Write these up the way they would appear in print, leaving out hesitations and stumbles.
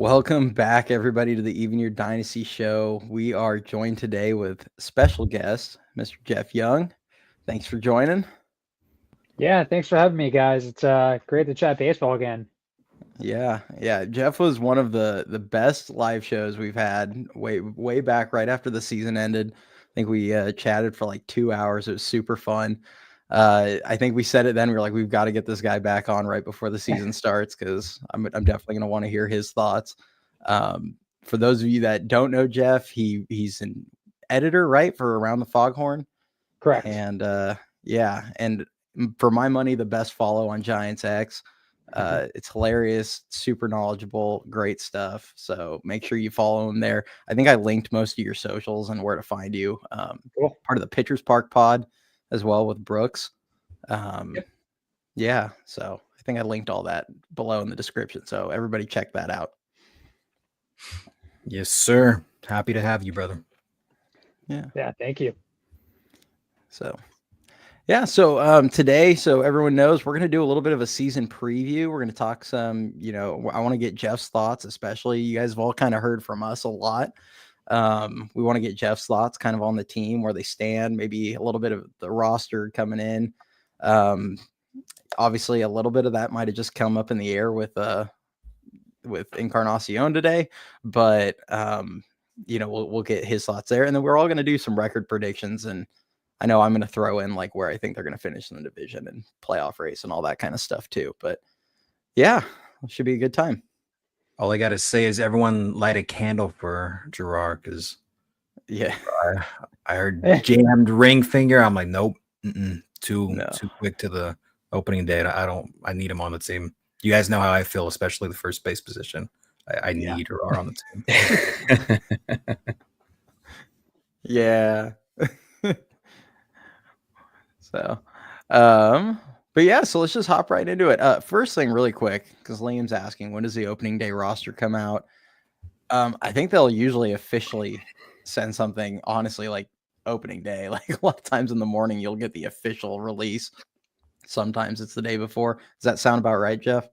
Welcome back, everybody, to the Even Your Dynasty show. We are joined today with special guest, Mr. Jeff Young. Thanks for joining. Yeah, thanks for having me, guys. It's great to chat baseball again. Yeah. Jeff was one of the best live shows we've had way back right after the season ended. I think we chatted for like 2 hours. It was super fun. I think we said it then. We were like, we've got to get this guy back on right before the season starts because I'm definitely going to want to hear his thoughts. For those of you that don't know Jeff, he's an editor, right, for Around the Foghorn, Correct. and and for my money, the best follow on Giants X. It's hilarious, super knowledgeable, great stuff. So make sure you follow him there. I think I linked most of your socials and where to find you. Cool. Part of the Pitchers Park pod as well with Brooks. Um, Yep. yeah, so I think I linked all that below in the description. So everybody check that out. Yes, sir. Happy to have you, brother. Yeah, thank you. So today, so everyone knows, we're going to do a little bit of a season preview. We're going to talk some, I want to get Jeff's thoughts, especially you guys have all kind of heard from us a lot. We want to get Jeff's thoughts kind of on the team, where they stand, maybe a little bit of the roster coming in. Obviously a little bit of that might have just come up in the air with Encarnacion today, but we'll get his thoughts there. And then we're all going to do some record predictions, and I know I'm going to throw in like where I think they're going to finish in the division and playoff race and all that kind of stuff too. But yeah, it should be a good time. All I got to say is everyone light a candle for Gerard because I heard jammed ring finger. I'm like, nope, too quick to the opening day. I need him on the team. You guys know how I feel, especially the first base position. I need Gerard on the team. Yeah. So, so let's just hop right into it. First thing really quick, because Liam's asking, when does the opening day roster come out? I think they'll usually officially send something, honestly, like opening day. Like a lot of times in the morning, you'll get the official release. Sometimes it's the day before. Does that sound about right, Jeff?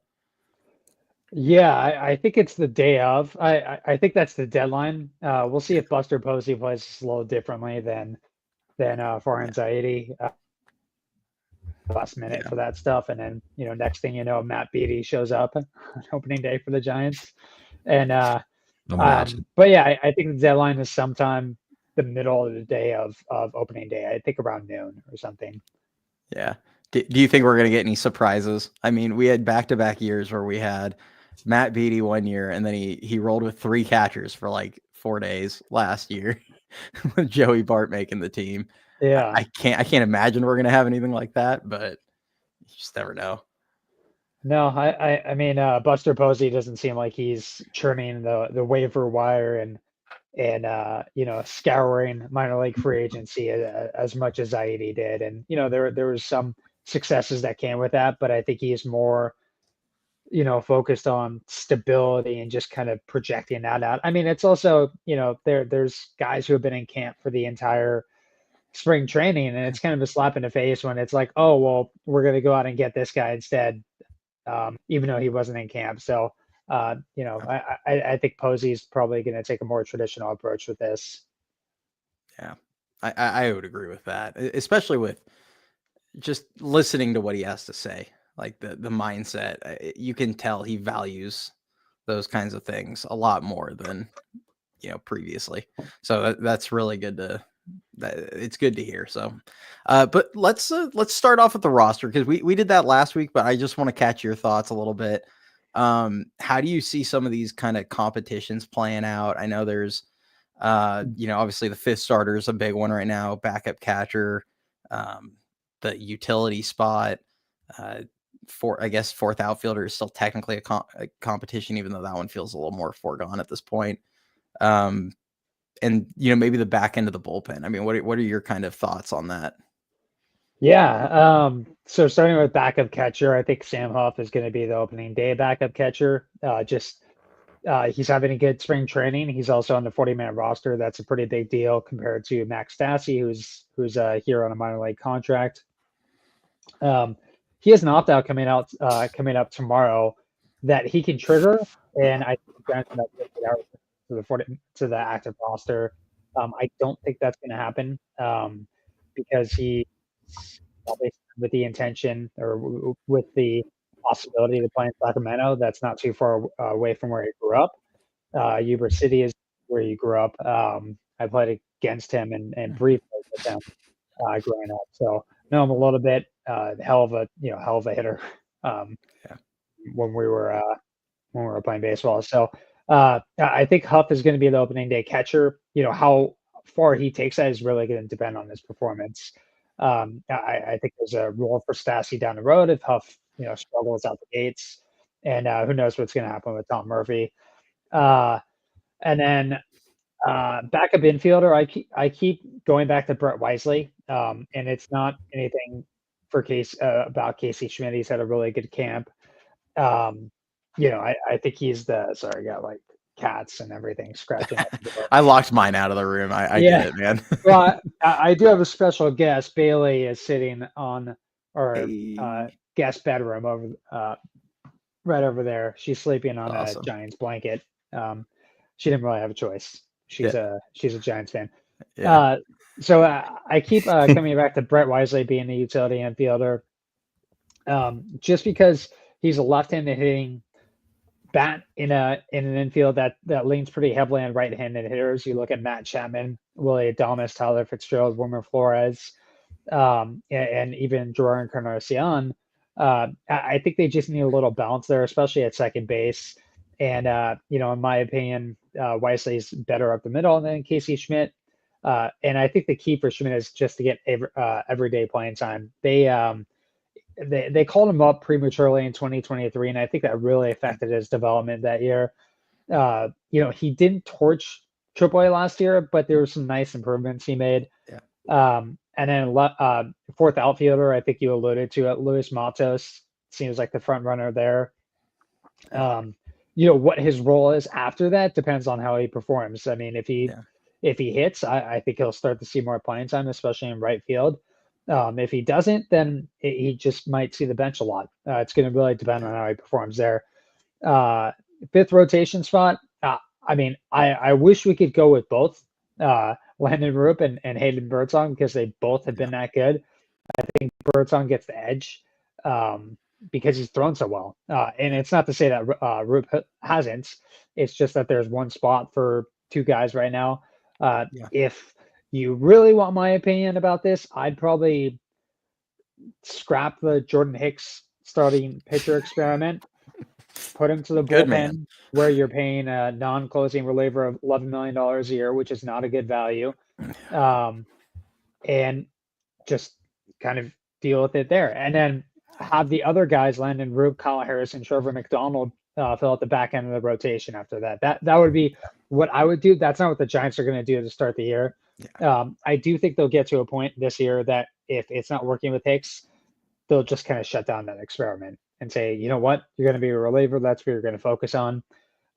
Yeah, I think it's the day of. I think that's the deadline. We'll see if Buster Posey plays a little differently than for anxiety last minute for that stuff. And then, next thing you know, Matt Beatty shows up on opening day for the Giants. And but yeah, I think the deadline is sometime the middle of the day of opening day. I think around noon or something. Yeah. Do you think we're going to get any surprises? I mean, we had back-to-back years where we had Matt Beatty one year, and then he rolled with 3 catchers for like 4 days last year with Joey Bart making the team. Yeah. I can't imagine we're going to have anything like that, but you just never know. No, I mean, Buster Posey doesn't seem like he's churning the waiver wire and scouring minor league free agency as much as Zaidi did. And, there was some successes that came with that, but I think he's more, focused on stability and just kind of projecting that out. I mean, it's also, there's guys who have been in camp for the entire spring training, and it's kind of a slap in the face when it's like, oh, well, we're going to go out and get this guy instead, even though he wasn't in camp. So, I think Posey's probably going to take a more traditional approach with this. Yeah, I would agree with that, especially with just listening to what he has to say. Like the mindset, you can tell he values those kinds of things a lot more than previously. So that's really good it's good to hear. So, but let's start off with the roster, because we did that last week, but I just want to catch your thoughts a little bit. How do you see some of these kind of competitions playing out? I know there's, obviously the 5th starter is a big one right now, backup catcher, the utility spot, I guess 4th outfielder is still technically a competition, even though that one feels a little more foregone at this point. And maybe the back end of the bullpen. I mean, what are your kind of thoughts on that? Yeah. So starting with backup catcher, I think Sam Huff is going to be the opening day backup catcher. He's having a good spring training. He's also on the 40-man roster. That's a pretty big deal compared to Max Stassi, who's here on a minor league contract. He has an opt-out coming up tomorrow. that he can trigger, and I think the Giants might get it out to the active roster. I don't think that's going to happen because he's probably with the intention or with the possibility to play in Sacramento. That's not too far away from where he grew up. Yuba City is where he grew up. I played against him and briefly with him growing up, so know him a little bit. Hell of a hitter when we were playing baseball. So I think Huff is going to be the opening day catcher. How far he takes that is really going to depend on his performance. I think there's a role for Stassi down the road if Huff struggles out the gates, and who knows what's going to happen with Tom Murphy. And then backup infielder, I keep going back to Brett Wisely, and it's not anything for about Casey Schmidt. He's had a really good camp. I think he's sorry, I got like cats and everything scratching. I locked mine out of the room. I get it, man. Well, I do have a special guest. Bailey is sitting on our guest bedroom over right over there. She's sleeping on a Giants blanket. She didn't really have a choice. She's a Giants fan. Yeah. So I keep coming back to Brett Wisely being the utility infielder, just because he's a left-handed hitting bat in an infield that leans pretty heavily on right-handed hitters. You look at Matt Chapman, Willie Adames, Tyler Fitzgerald, Wilmer Flores, and even Gerard Encarnacion. I think they just need a little balance there, especially at second base. And in my opinion, Wisely's better up the middle than Casey Schmidt. And I think the key for Schmidt is just to get everyday playing time. They called him up prematurely in 2023, and I think that really affected his development that year. He didn't torch AAA last year, but there were some nice improvements he made. Yeah. And then fourth outfielder, I think you alluded to it, Luis Matos seems like the front runner there. What his role is after that depends on how he performs. I mean, if he hits, I think he'll start to see more playing time, especially in right field. If he doesn't, then he just might see the bench a lot. It's going to really depend on how he performs there. Fifth rotation spot. I wish we could go with both Landon Roop and Hayden Birdsong because they both have been that good. I think Birdsong gets the edge because he's thrown so well. And it's not to say that Roop hasn't. It's just that there's one spot for two guys right now. If you really want my opinion about this, I'd probably scrap the Jordan Hicks starting pitcher experiment, put him to the bullpen where you're paying a non-closing reliever of $11 million a year, which is not a good value, and just kind of deal with it there. And then have the other guys, Landon Roop, Kyle Harris, and Trevor McDonald, fill out the back end of the rotation after that. That would be what I would do. That's not what the Giants are going to do to start the year. I do think they'll get to a point this year that if it's not working with Hicks, they'll just kind of shut down that experiment and say, you know what, you're going to be a reliever. That's what you're going to focus on.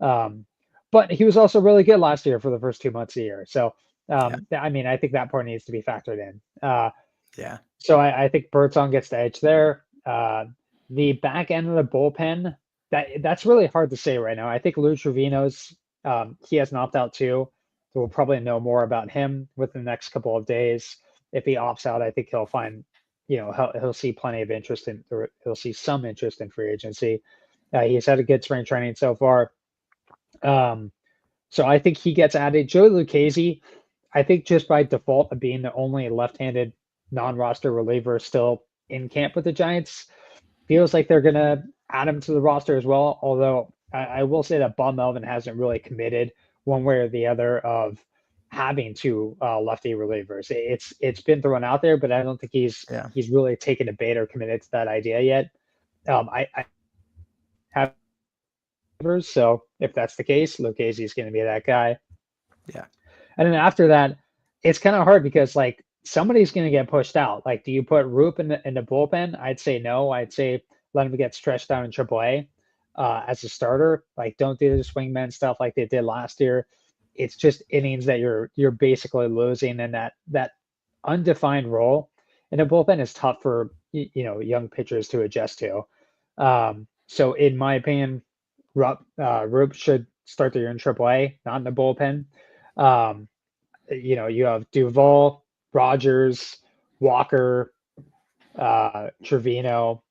But he was also really good last year for the first 2 months of the year. So, I think that part needs to be factored in. So I think Birdsong gets the edge there. The back end of the bullpen, that's really hard to say right now. I think Lou Trevino's, he has an opt-out too. So we'll probably know more about him within the next couple of days. If he opts out, I think he'll find, he'll see plenty of interest or he'll see some interest in free agency. He's had a good spring training so far. So I think he gets added. Joey Lucchesi, I think just by default of being the only left-handed non-roster reliever still in camp with the Giants, feels like they're going to add him to the roster as well. Although I will say that Bob Melvin hasn't really committed one way or the other of having two lefty relievers. It's been thrown out there, but I don't think he's really taken a bait or committed to that idea yet. I have, so if that's the case, Lucchesi is going to be that guy. Yeah. And then after that, it's kind of hard because like somebody's going to get pushed out. Like, do you put Roop in the bullpen? I'd say no. I'd say let him get stretched out in AAA as a starter. Like, don't do the swingman stuff like they did last year. It's just innings that you're basically losing, and that undefined role in a bullpen is tough for young pitchers to adjust to. So in my opinion, Rupp should start the year in AAA, not in the bullpen. You have Duvall, Rogers, Walker, Trevino,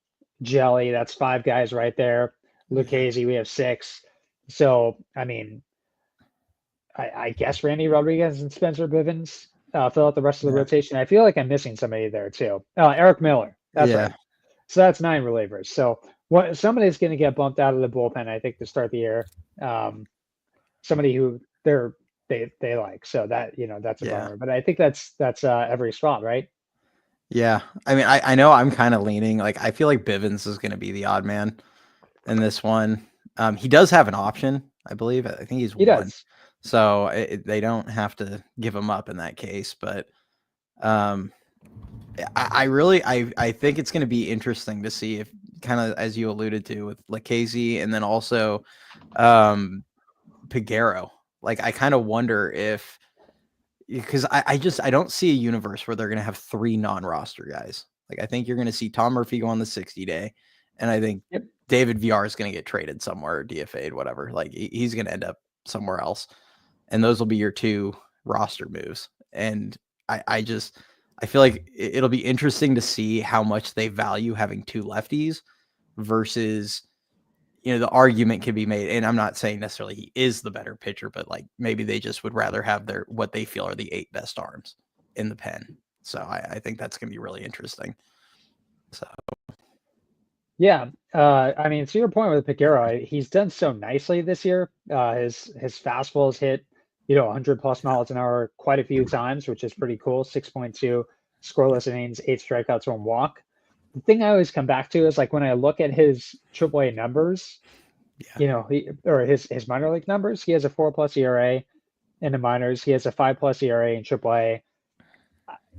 Jelly. That's 5 guys right there. Lucchese, we have 6. So, I mean, I guess Randy Rodriguez and Spencer Bivens fill out the rest of the rotation. I feel like I'm missing somebody there too. Eric Miller. That's right. So that's 9 relievers. So somebody's going to get bumped out of the bullpen, I think, to start the year. Somebody who they like. So that that's a bummer. But I think that's every spot, right? Yeah. I mean, I know I'm kind of leaning. Like, I feel like Bivens is going to be the odd man in this one. He does have an option, I believe. I think he does. So they don't have to give him up in that case. But I really think it's going to be interesting to see if, kind of as you alluded to with Lucchese and then also Piguero. Like, I kind of wonder if, because I don't see a universe where they're going to have 3 non-roster guys. Like, I think you're going to see Tom Murphy go on the 60-day, and I think David VR is going to get traded somewhere, DFA'd, whatever. Like, he's going to end up somewhere else, and those will be your 2 roster moves. And I feel like it'll be interesting to see how much they value having 2 lefties versus, the argument can be made, and I'm not saying necessarily he is the better pitcher, but like maybe they just would rather have what they feel are the 8 best arms in the pen. So I think that's going to be really interesting. So yeah, I mean, to your point with Piguero, he's done so nicely this year. His fastball has hit 100 plus miles an hour quite a few times, which is pretty cool. 6.2 scoreless innings, 8 strikeouts, 1 walk. The thing I always come back to is like when I look at his AAA numbers, his minor league numbers, he has a 4+ ERA in the minors. He has a 5+ ERA in AAA.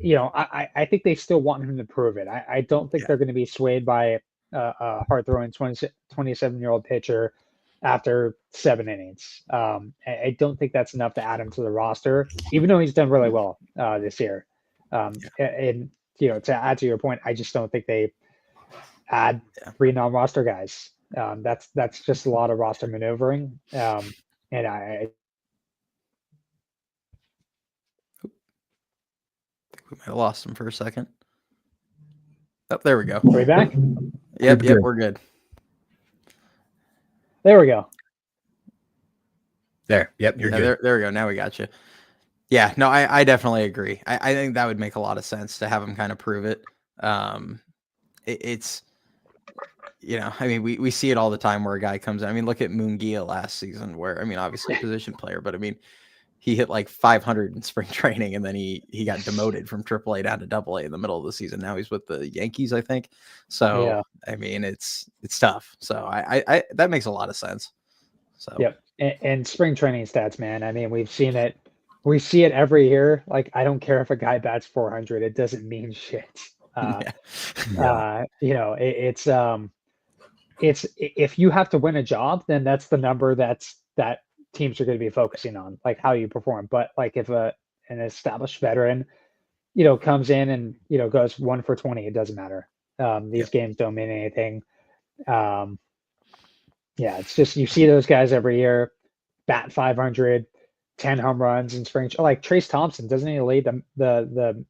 I think they still want him to prove it. I don't think they're going to be swayed by a hard throwing 27-year-old pitcher after 7 innings. I don't think that's enough to add him to the roster, even though he's done really well this year. And to add to your point, I just don't think they add 3 non-roster guys. That's just a lot of roster maneuvering. And I think we might have lost him for a second. Oh, there we go. Are we back? Yep, we're good. There we go. There. Yep, you're good. There we go. Now we got you. Yeah, no, I definitely agree. I think that would make a lot of sense to have him kind of prove it. It's, I mean, we see it all the time where a guy comes in. I mean, look at Munguia last season where, I mean, obviously a position player, but I mean, he hit like 500 in spring training and then he got demoted from AAA down to AA in the middle of the season. Now he's with the Yankees, I think. So, I mean, it's tough. So I that makes a lot of sense. So, yep. And spring training stats, man. I mean, we've seen it. We see it every year. Like, I don't care if a guy bats 400, it doesn't mean shit. It's if you have to win a job, then that's the number that teams are going to be focusing on, like how you perform. But like if an established veteran, comes in and goes 1 for 20, it doesn't matter. These games don't mean anything. It's just you see those guys every year, bat 500, 10 home runs in spring. Like Trace Thompson, doesn't he lead the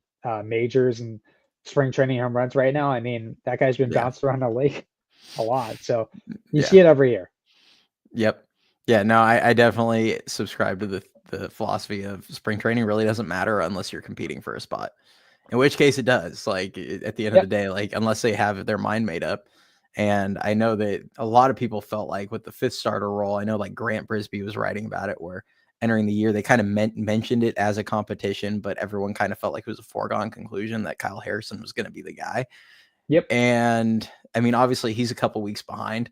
majors and spring training home runs right now? I mean, that guy's been bounced around the league a lot. So you see it every year. Yep. Yeah, no, I definitely subscribe to the philosophy of spring training really doesn't matter unless you're competing for a spot, in which case it does. Like at the end of the day, like unless they have their mind made up. And I know that a lot of people felt like with the 5th starter role, I know like Grant Brisbee was writing about it where entering the year, they kind of mentioned it as a competition, but everyone kind of felt like it was a foregone conclusion that Kyle Harrison was going to be the guy. Yep. And I mean, obviously he's a couple weeks behind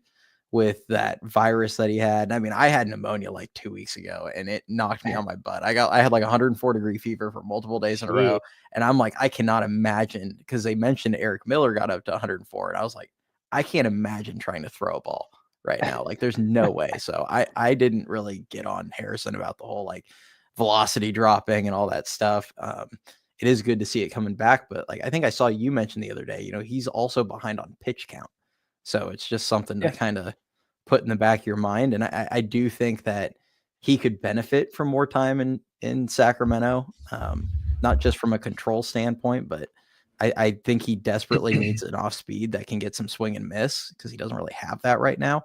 with that virus that he had. I mean, I had pneumonia like 2 weeks ago and it knocked me on my butt. I had like 104-degree fever for multiple days in a row. And I'm like, I cannot imagine, because they mentioned Eric Miller got up to 104. And I was like, I can't imagine trying to throw a ball right now. Like there's no way. So I didn't really get on Harrison about the whole like velocity dropping and all that stuff. It is good to see it coming back, but like, I think I saw you mention the other day, he's also behind on pitch count. So it's just something to kind of put in the back of your mind. And I do think that he could benefit from more time in Sacramento, not just from a control standpoint, but I think he desperately needs an off speed that can get some swing and miss, because he doesn't really have that right now.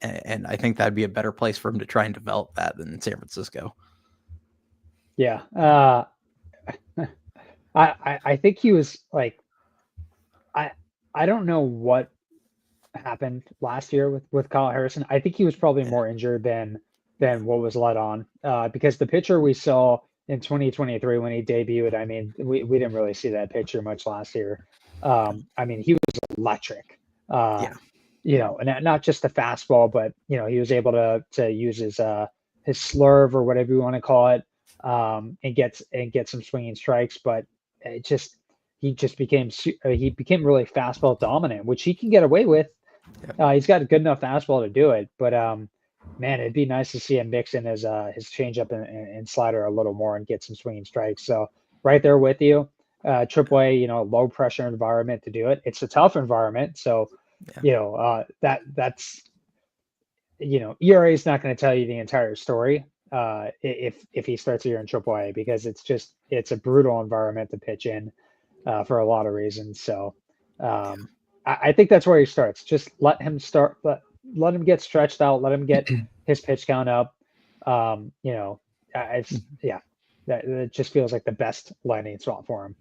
And I think that'd be a better place for him to try and develop that than in San Francisco. Yeah. I think he was like, I don't know what happened last year with Kyle Harrison. I think he was probably more injured than what was let on, because the pitcher we saw in 2023 when he debuted, I mean, we didn't really see that pitcher much last year. I mean, he was electric. You know, and not just the fastball, but you know, he was able to use his slurve, or whatever you want to call it, and get some swinging strikes. But he became really fastball dominant, which he can get away with. He's got a good enough fastball to do it, but man, it'd be nice to see him mix in his changeup and slider a little more and get some swinging strikes. So right there with you, AAA, you know, low pressure environment to do it. It's a tough environment, so you know that's you know, ERA is not going to tell you the entire story if he starts here in AAA, because it's a brutal environment to pitch in for a lot of reasons. So I think that's where he starts. Just let him start. Let him get stretched out. Let him get his pitch count up. You know, that just feels like the best landing spot for him.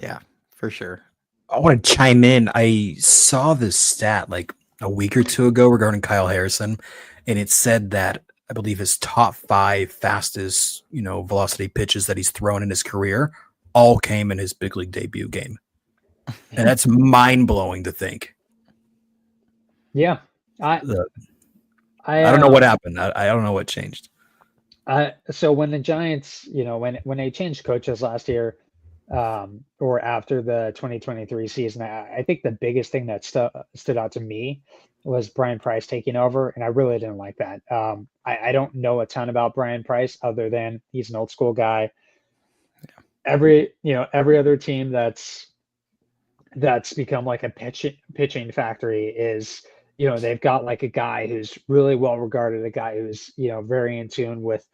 Yeah, for sure. I want to chime in. I saw this stat like a week or two ago regarding Kyle Harrison, and it said that I believe his top 5 fastest, you know, velocity pitches that he's thrown in his career all came in his big league debut game. And that's mind-blowing to think. Yeah. I don't know what happened. I don't know what changed. So when the Giants, you know, when they changed coaches last year, or after the 2023 season, I think the biggest thing that stood out to me was Brian Price taking over, and I really didn't like that. I don't know a ton about Brian Price other than he's an old school guy. Every other team that's become like a pitching factory is, you know, they've got like a guy who's really well regarded, a guy who's, you know, very in tune with,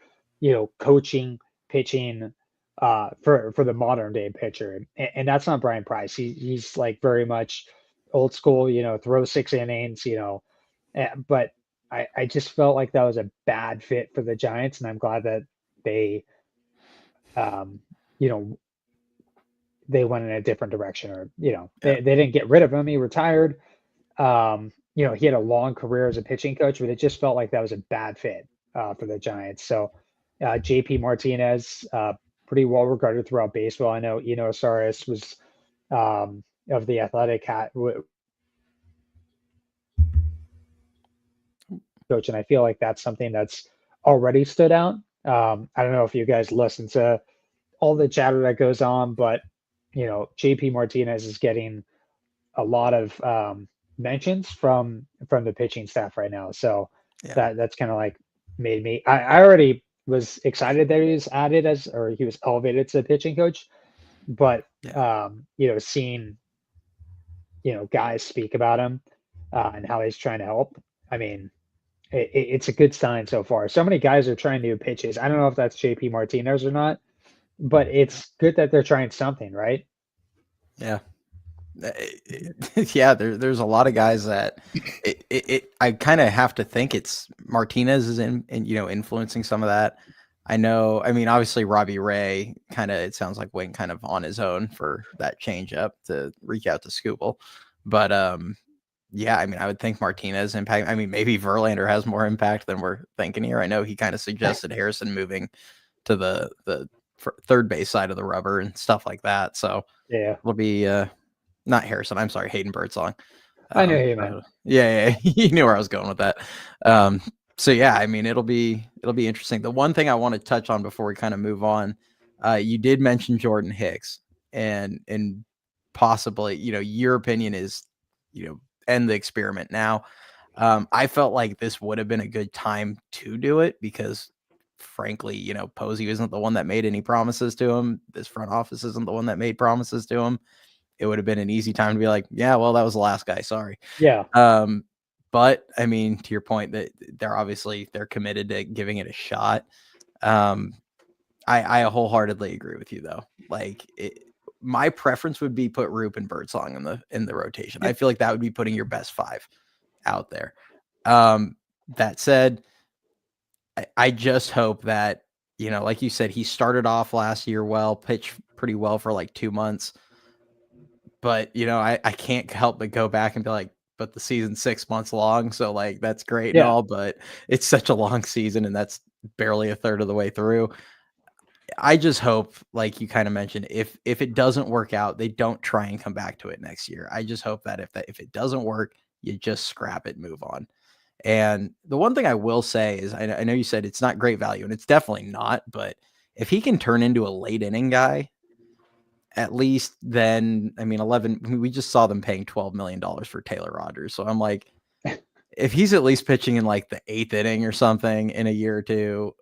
you know, coaching, pitching, for the modern day pitcher, and that's not Brian Price. He's like very much old school, you know, throw 6 innings, you know, but I just felt like that was a bad fit for the Giants, and I'm glad that they, you know, they went in a different direction, or, you know, they didn't get rid of him. He retired. You know, he had a long career as a pitching coach, but it just felt like that was a bad fit for the Giants. So JP Martinez, pretty well regarded throughout baseball. I know Eno Saris was of the Athletic coach, and I feel like that's something that's already stood out. I don't know if you guys listen to all the chatter that goes on, but you know, JP Martinez is getting a lot of mentions from the pitching staff right now. So that's kind of like made me. I already was excited that he was added he was elevated to the pitching coach, but you know, seeing, you know, guys speak about him and how he's trying to help. I mean, it's a good sign so far. So many guys are trying new pitches. I don't know if that's JP Martinez or not, but it's good that they're trying something, right? Yeah. Yeah, there's a lot of guys that I kind of have to think it's Martinez is in you know, influencing some of that. I know, I mean, obviously Robbie Ray kind of, it sounds like went kind of on his own for that change up to reach out to Scooble. But yeah, I mean, I would think Martinez impact. I mean, maybe Verlander has more impact than we're thinking here. I know he kind of suggested Harrison moving to the third base side of the rubber and stuff like that. So yeah, it'll be not Harrison. I'm sorry, Hayden Birdsong. I know you, man. Yeah, you knew where I was going with that. So yeah, I mean, it'll be interesting. The one thing I want to touch on before we kind of move on, you did mention Jordan Hicks, and possibly, you know, your opinion is, you know, end the experiment now. I felt like this would have been a good time to do it because, frankly, you know, Posey isn't the one that made any promises to him. This front office isn't the one that made promises to him. It would have been an easy time to be like, yeah, well, that was the last guy. Sorry. Yeah. But I mean, to your point, that they're committed to giving it a shot. I wholeheartedly agree with you though. Like my preference would be put Roop and Birdsong in the rotation. I feel like that would be putting your best 5 out there. That said, I just hope that, like you said, he started off last year well, pitched pretty well for like 2 months. But, I can't help but go back and be like, but the season's 6 months long. So like, that's great and all, but it's such a long season and that's barely a third of the way through. I just hope, like you kind of mentioned, if it doesn't work out, they don't try and come back to it next year. I just hope that if it doesn't work, you just scrap it, move on. And the one thing I will say is, I know you said it's not great value, and it's definitely not, but if he can turn into a late inning guy, at least then, I mean, we just saw them paying $12 million for Taylor Rogers. So I'm like, if he's at least pitching in like the 8th inning or something in a year or two,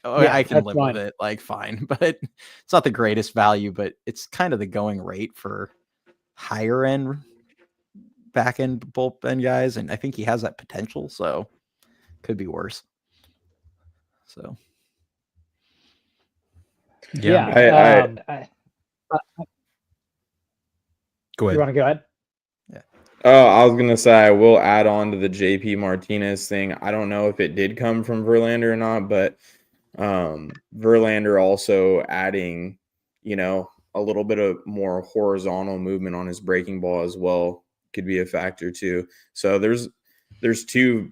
I can live with it. Like, fine, but it's not the greatest value, but it's kind of the going rate for higher end back end bullpen guys. And I think he has that potential. So could be worse. So. Yeah. Go ahead. You want to go ahead? Yeah. Oh, I was going to say, I will add on to the JP Martinez thing. I don't know if it did come from Verlander or not, but Verlander also adding, a little bit of more horizontal movement on his breaking ball as well could be a factor too. So there's 2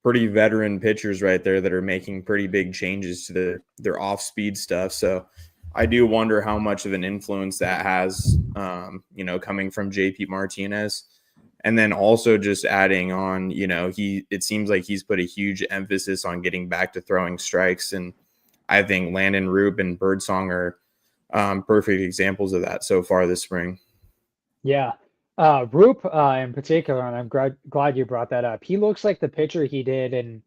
pretty veteran pitchers right there that are making pretty big changes to their off-speed stuff. So I do wonder how much of an influence that has, coming from JP Martinez. And then also just adding on, it seems like he's put a huge emphasis on getting back to throwing strikes. And I think Landon Roop and Birdsong are perfect examples of that so far this spring. Yeah. Roop in particular, and I'm glad you brought that up. He looks like the pitcher he did in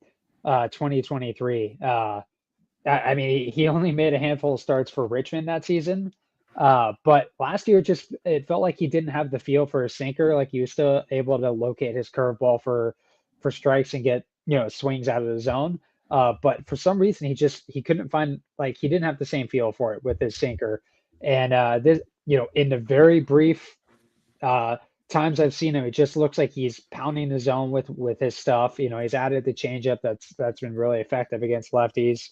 2023. I mean, he only made a handful of starts for Richmond that season. But last year, it felt like he didn't have the feel for a sinker. Like he was still able to locate his curveball for strikes and get, swings out of the zone. But for some reason, he couldn't find, like, he didn't have the same feel for it with his sinker. And this, in the very brief times I've seen him, it just looks like he's pounding the zone with his stuff. He's added the changeup that's been really effective against lefties,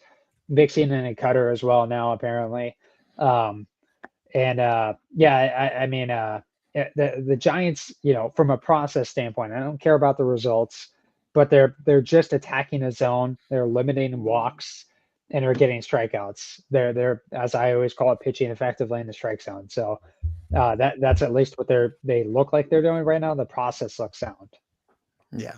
mixing in a cutter as well now apparently. I mean, the Giants, from a process standpoint, I don't care about the results, but they're just attacking the zone. They're limiting walks and are getting strikeouts. They're, as I always call it, pitching effectively in the strike zone. So that's at least what they look like they're doing right now. The process looks sound. Yeah.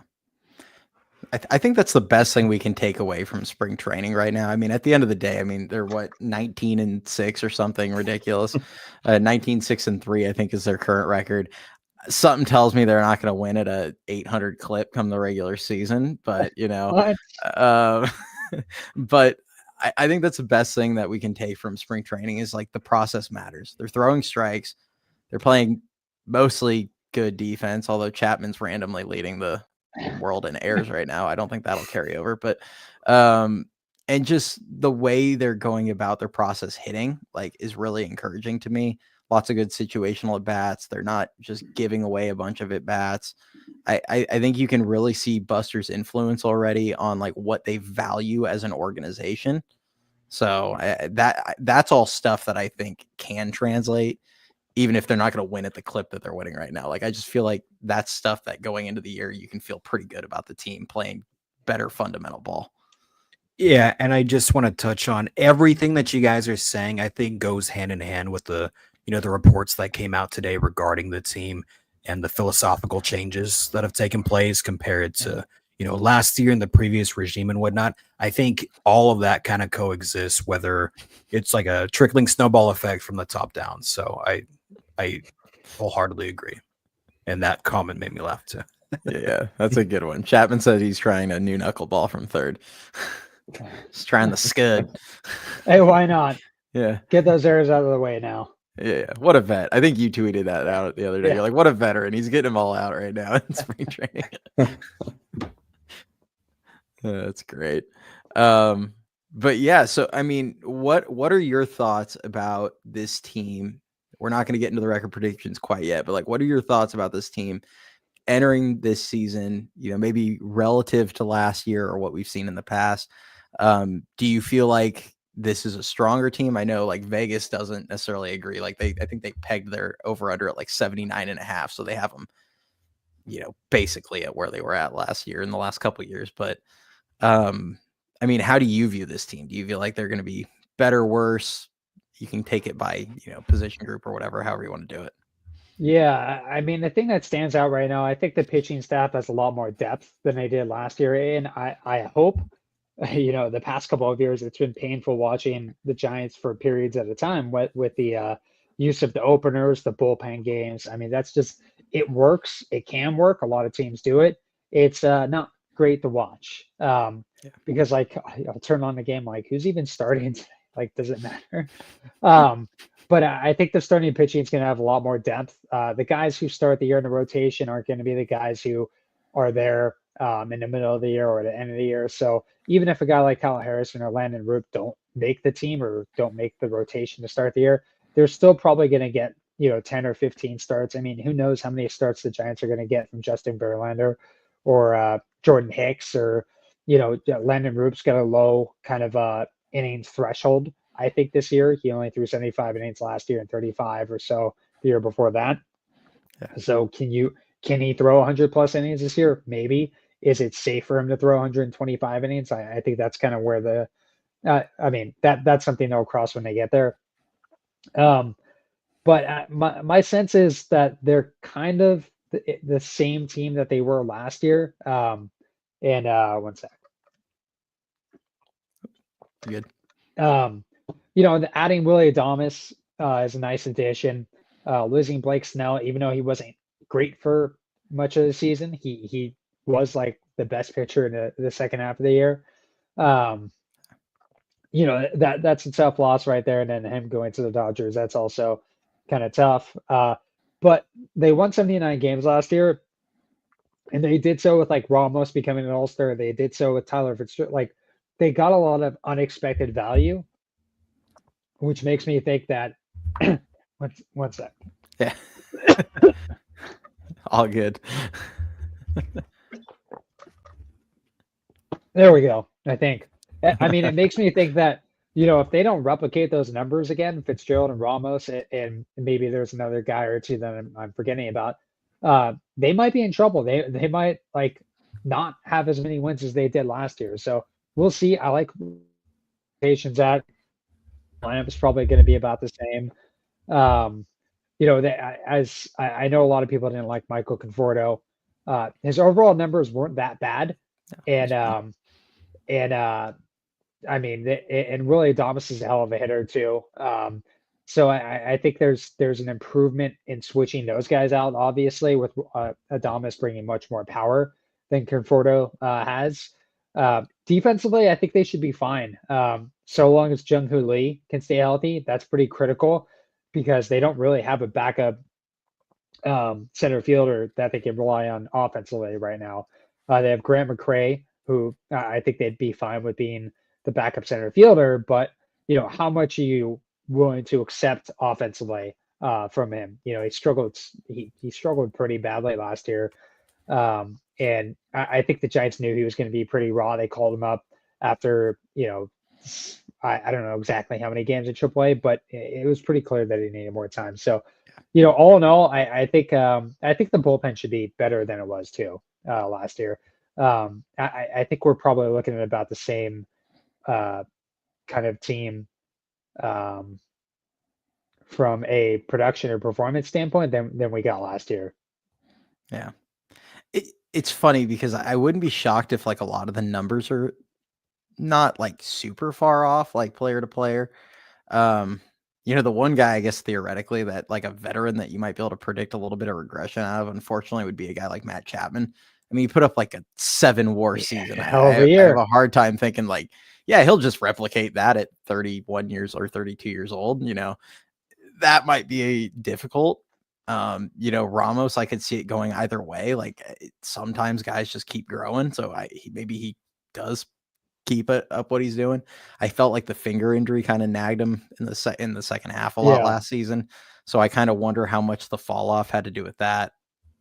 I think that's the best thing we can take away from spring training right now. I mean, at the end of the day, I mean, they're 19-6 or something ridiculous. 19-6-3, I think, is their current record. Something tells me they're not going to win at a 800 clip come the regular season, but but I think that's the best thing that we can take from spring training is like the process matters. They're throwing strikes. They're playing mostly good defense, although Chapman's randomly leading the world in errors right now. I don't think that'll carry over, but and just the way they're going about their process hitting like is really encouraging to me. Lots of good situational at bats. They're not just giving away a bunch of at bats. I think you can really see Buster's influence already on like what they value as an organization. So that's all stuff that I think can translate, even if they're not going to win at the clip that they're winning right now. Like, I just feel like that's stuff that going into the year, you can feel pretty good about the team playing better fundamental ball. Yeah. And I just want to touch on everything that you guys are saying, I think goes hand in hand with the reports that came out today regarding the team and the philosophical changes that have taken place compared to, last year in the previous regime and whatnot. I think all of that kind of coexists, whether it's like a trickling snowball effect from the top down. So I wholeheartedly agree. And that comment made me laugh too. Yeah, that's a good one. Chapman said he's trying a new knuckleball from third. He's trying the scud. Hey, why not? Yeah. Get those errors out of the way now. Yeah, what a vet. I think you tweeted that out the other day. Yeah. You're like, what a veteran. He's getting them all out right now in spring training. That's great. But yeah, so I mean, what are your thoughts about this team? We're not going to get into the record predictions quite yet, but like, what are your thoughts about this team entering this season, maybe relative to last year or what we've seen in the past? Do you feel like this is a stronger team? I know like Vegas doesn't necessarily agree. Like I think they pegged their over under at like 79.5. So they have them, basically at where they were at last year in the last couple of years. But, I mean, how do you view this team? Do you feel like they're going to be better, worse? You can take it by, position group or whatever, however you want to do it. Yeah, I mean, the thing that stands out right now, I think the pitching staff has a lot more depth than they did last year. And I hope, the past couple of years, it's been painful watching the Giants for periods at a time with the use of the openers, the bullpen games. I mean, that's just, it works. It can work. A lot of teams do it. It's not great to watch because like I'll turn on the game, like who's even starting today? Like, does it matter? But I think the starting pitching is going to have a lot more depth. The guys who start the year in the rotation aren't going to be the guys who are there in the middle of the year or the end of the year. So even if a guy like Kyle Harrison or Landon Roop don't make the team or don't make the rotation to start the year, they're still probably going to get 10 or 15 starts. I mean, who knows how many starts the Giants are going to get from Justin Verlander or Jordan Hicks or Landon Roop's got a low kind of innings threshold. I think this year he only threw 75 innings last year and 35 or so the year before that. Yeah. So can he throw 100 plus innings this year? Maybe. Is it safe for him to throw 125 innings? I think that's kind of where that's something they'll cross when they get there. But my sense is that they're kind of the same team that they were last year. One sec. Good. Adding Willie Adames is a nice addition. Losing Blake Snell, even though he wasn't great for much of the season, he was like the best pitcher in the second half of the year. That's a tough loss right there. And then him going to the Dodgers, that's also kind of tough. But they won 79 games last year, and they did so with like Ramos becoming an All-Star. They did so with Tyler Fitzgerald. Like they got a lot of unexpected value, which makes me think that one sec. Yeah. All good. There we go. I think. I mean, it makes me think that, if they don't replicate those numbers again, Fitzgerald and Ramos, and maybe there's another guy or two that I'm forgetting about, they might be in trouble. They might like not have as many wins as they did last year. So we'll see. I like patience at lineup is probably going to be about the same. As I know, a lot of people didn't like Michael Conforto. His overall numbers weren't that bad, and Willie Adames is a hell of a hitter too. So I think there's an improvement in switching those guys out, obviously, with Adames bringing much more power than Conforto has. Defensively, I think they should be fine. So long as Jung-Hoo Lee can stay healthy, that's pretty critical because they don't really have a backup center fielder that they can rely on offensively right now. They have Grant McCray, who I think they'd be fine with being the backup center fielder, but how much are you willing to accept offensively from him? He struggled pretty badly last year. And I think the Giants knew he was going to be pretty raw. They called him up after, I don't know exactly how many games at AAA, but it was pretty clear that he needed more time. So, all in all, I think the bullpen should be better than it was too last year. I think we're probably looking at about the same kind of team from a production or performance standpoint than we got last year. Yeah. It's funny because I wouldn't be shocked if like a lot of the numbers are not like super far off, like player to player. The one guy, I guess, theoretically that like a veteran that you might be able to predict a little bit of regression out of, unfortunately, would be a guy like Matt Chapman. I mean, he put up like a 7 WAR season. I have a hard time thinking like, yeah, he'll just replicate that at 31 years or 32 years old. that might be difficult. Ramos, I could see it going either way. Like sometimes guys just keep growing, so maybe he does keep it up what he's doing. I felt like the finger injury kind of nagged him in the second half a lot last season, so I kind of wonder how much the fall off had to do with that.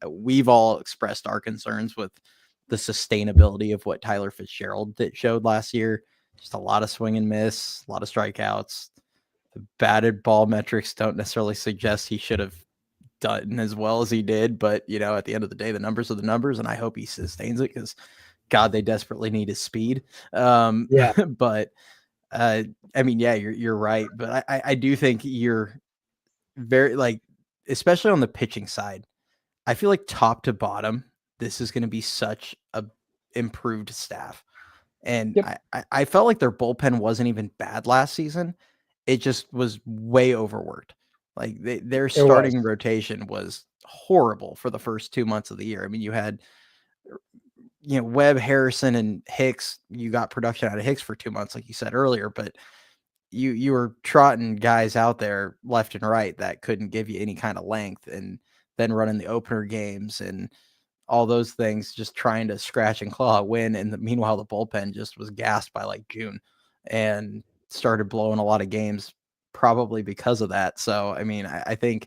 We've all expressed our concerns with the sustainability of what Tyler Fitzgerald showed last year. Just a lot of swing and miss, a lot of strikeouts. The batted ball metrics don't necessarily suggest he should have done as well as he did, but at the end of the day, the numbers are the numbers, and I hope he sustains it because God, they desperately need his speed. But you're right. But I do think you're very especially on the pitching side, I feel like top to bottom, this is going to be such a improved staff. And I felt like their bullpen wasn't even bad last season. It just was way overworked. Like their starting rotation was horrible for the first 2 months of the year. I mean, you had Webb, Harrison, and Hicks. You got production out of Hicks for 2 months, like you said earlier, but you were trotting guys out there left and right that couldn't give you any kind of length, and then running the opener games and all those things, just trying to scratch and claw a win. And meanwhile, the bullpen just was gassed by like June and started blowing a lot of games probably because of that. So, I mean, I think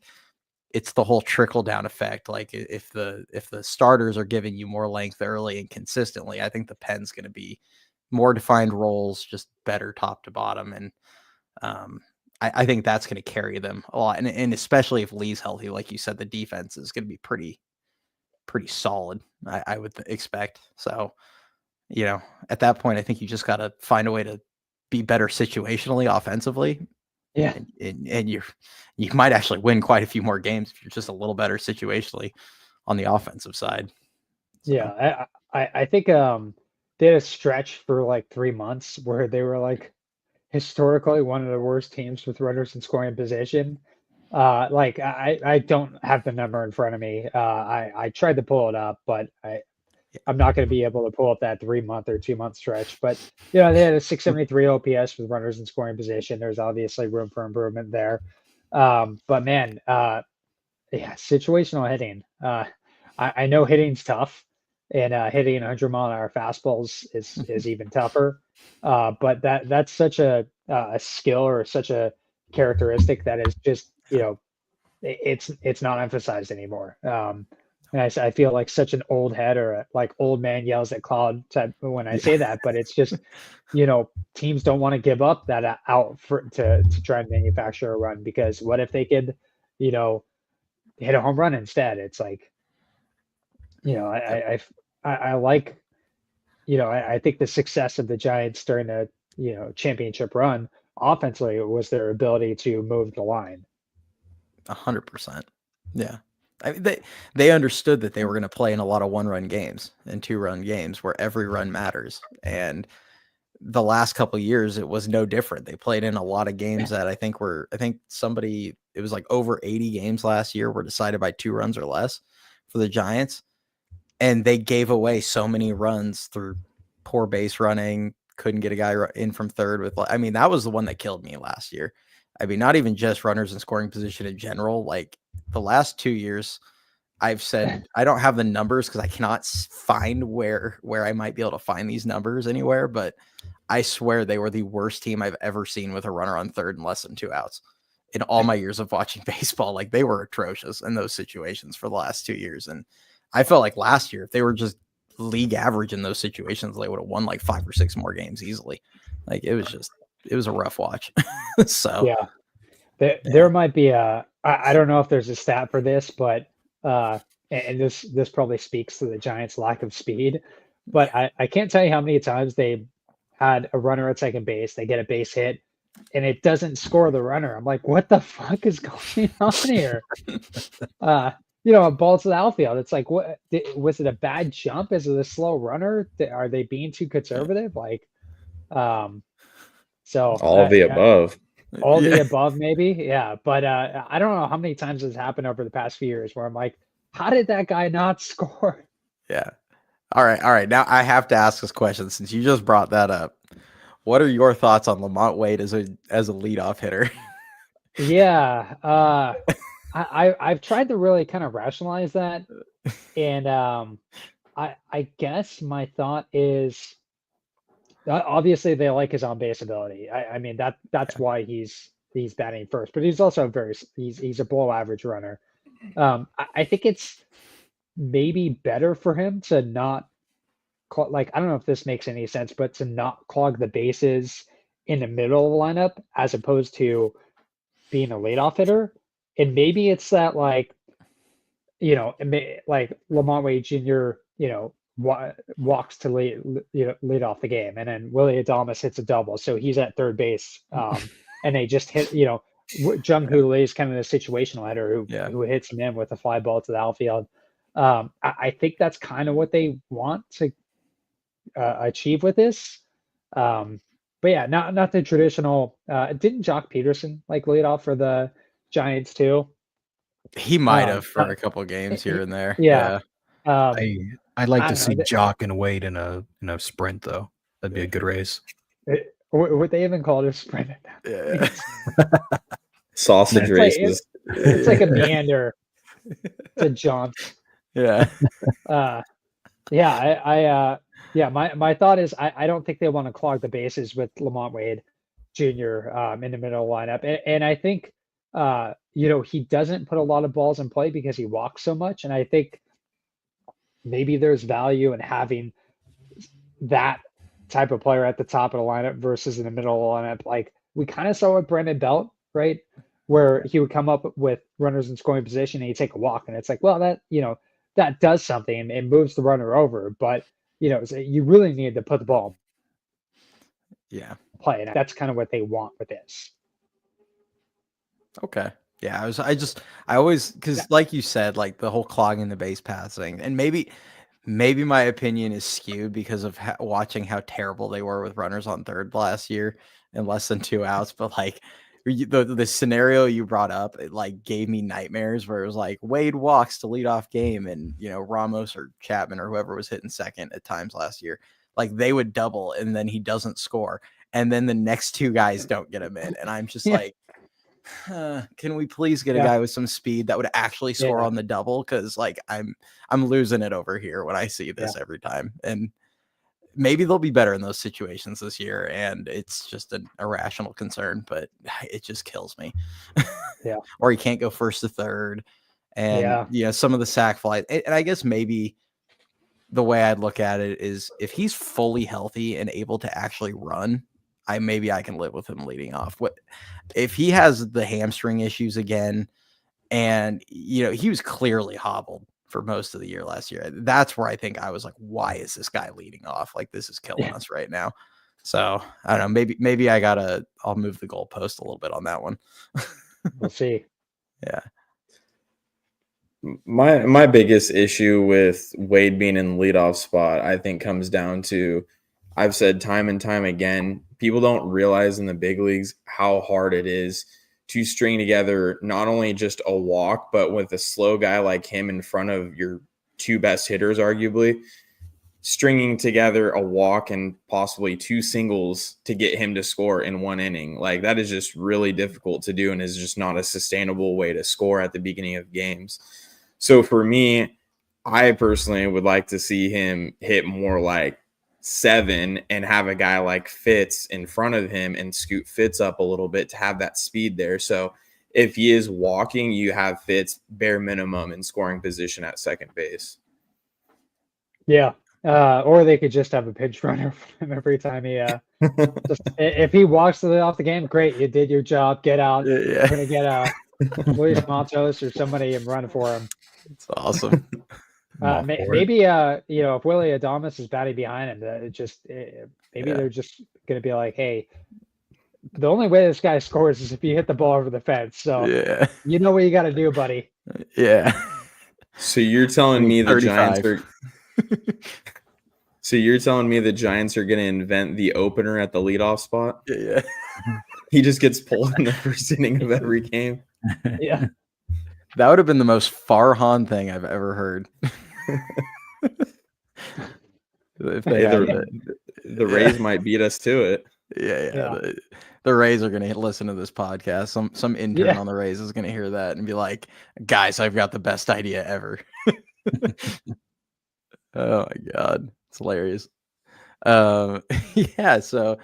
it's the whole trickle down effect. Like if the starters are giving you more length early and consistently, I think the pen's going to be more defined roles, just better top to bottom. And I think that's going to carry them a lot. And especially if Lee's healthy, like you said, the defense is going to be pretty solid, I would expect. So, at that point, I think you just got to find a way to be better situationally, offensively. Yeah. And you might actually win quite a few more games if you're just a little better situationally on the offensive side. So. Yeah. I think they had a stretch for like 3 months where they were like historically one of the worst teams with runners in scoring position. I don't have the number in front of me. I tried to pull it up, but I'm not going to be able to pull up that 3 month or 2 month stretch. But they had a 673 OPS with runners in scoring position. There's obviously room for improvement there. But man, situational hitting. I know hitting's tough, and hitting 100-mile-an-hour fastballs is even tougher. But that's such a skill or such a characteristic that is just it's not emphasized anymore. And I feel like such an old head or like old man yells at cloud type when I say that, but it's just teams don't want to give up that out to try and manufacture a run, because what if they could hit a home run instead? It's like I like I think the success of the Giants during the championship run offensively was their ability to move the line. 100%. Yeah. I mean, they understood that they were going to play in a lot of 1-run games and 2-run games where every run matters. And the last couple of years, it was no different. They played in a lot of games that it was like over 80 games last year were decided by 2 runs or less for the Giants. And they gave away so many runs through poor base running, couldn't get a guy in from third that was the one that killed me last year. I mean, not even just runners in scoring position in general. Like the last 2 years, I've said I don't have the numbers because I cannot find where I might be able to find these numbers anywhere. But I swear they were the worst team I've ever seen with a runner on third and less than 2 outs in all my years of watching baseball. Like they were atrocious in those situations for the last 2 years. And I felt like last year, if they were just league average in those situations, they would have won like 5 or 6 more games easily. Like it was a rough watch. So there might be I don't know if there's a stat for this, but and this probably speaks to the Giants' lack of speed, but I can't tell you how many times they had a runner at second base, they get a base hit, and it doesn't score the runner. I'm like, what the fuck is going on here? A ball to the outfield. It's like, what was it? A bad jump? Is it a slow runner? Are they being too conservative? Like, so all of the above. All the above, maybe. Yeah. But I don't know how many times it's happened over the past few years where I'm like, how did that guy not score? Yeah. All right. Now I have to ask this question since you just brought that up. What are your thoughts on Lamont Wade as a leadoff hitter? Yeah. I've tried to really kind of rationalize that, and I guess my thought is obviously they like his on base ability. I mean that's why he's batting first, but he's also he's a below average runner. I think it's maybe better for him to not like, I don't know if this makes any sense, but to not clog the bases in the middle of the lineup as opposed to being a leadoff hitter. And maybe it's that like, like Lamont Wade Jr., walks to lead off the game, and then Willie Adames hits a double, so he's at third base, and they just hit, Jung Hoo Lee is kind of the situational hitter who hits him in with a fly ball to the outfield. I think that's kind of what they want to achieve with this. But yeah, not the traditional. Didn't Jock Peterson like lead off for the Giants too? He might have for a couple games here and there. Yeah. I'd like to see Jock and Wade in a sprint though. That'd be a good race. What they even call it a sprint. Yeah. Sausage races. It's like a meander to jaunt. Yeah. My thought is I don't think they want to clog the bases with Lamont Wade Jr. In the middle lineup, and I think he doesn't put a lot of balls in play because he walks so much, and I think maybe there's value in having that type of player at the top of the lineup versus in the middle of the lineup. Like we kind of saw with Brandon Belt, right, where he would come up with runners in scoring position and he'd take a walk, and it's like, well, that does something and moves the runner over, but you really need to put the ball in play, and that's kind of what they want with this. Okay. Yeah, I always, because like you said, like the whole clogging the base passing, and maybe my opinion is skewed because of watching how terrible they were with runners on third last year and less than 2 outs, but like the scenario you brought up, it like gave me nightmares where it was like Wade walks to lead off game, and Ramos or Chapman or whoever was hitting second at times last year, like they would double and then he doesn't score, and then the next two guys don't get him in, and I'm just like, can we please get a guy with some speed that would actually score on the double? Because like I'm losing it over here when I see this every time, and maybe they'll be better in those situations this year, and it's just an irrational concern, but it just kills me. Or he can't go first to third, and some of the sack flies, and I guess maybe the way I'd look at it is if he's fully healthy and able to actually run, I can live with him leading off. What if he has the hamstring issues again? And he was clearly hobbled for most of the year last year. That's where I think I was like, why is this guy leading off? Like, this is killing us right now. So I don't know. Maybe I'll move the goalpost a little bit on that one. We'll see. Yeah. My biggest issue with Wade being in the leadoff spot, I think, comes down to, I've said time and time again, people don't realize in the big leagues how hard it is to string together not only just a walk, but with a slow guy like him in front of your two best hitters, arguably, stringing together a walk and possibly two singles to get him to score in one inning. Like, that is just really difficult to do and is just not a sustainable way to score at the beginning of games. So for me, I personally would like to see him hit more like 7 and have a guy like Fitz in front of him and scoot Fitz up a little bit to have that speed there. So if he is walking, you have Fitz bare minimum in scoring position at second base. Yeah. Or they could just have a pinch runner for him every time he if he walks off the game, great, you did your job, get out. We're gonna get Luis Matos or somebody and run for him. It's awesome. Maybe if Willie Adames is batting behind him, they're just going to be like, hey, the only way this guy scores is if you hit the ball over the fence. So you know what you got to do, buddy. Yeah. So you're telling me the Giants are. So you're telling me the Giants are going to invent the opener at the leadoff spot? Yeah. He just gets pulled in the first inning of every game. Yeah. That would have been the most Farhan thing I've ever heard. If they the Rays might beat us to it. Yeah. the Rays are going to listen to this podcast. Some intern on the Rays is going to hear that and be like, "Guys, I've got the best idea ever." Oh my god, it's hilarious. Yeah. So,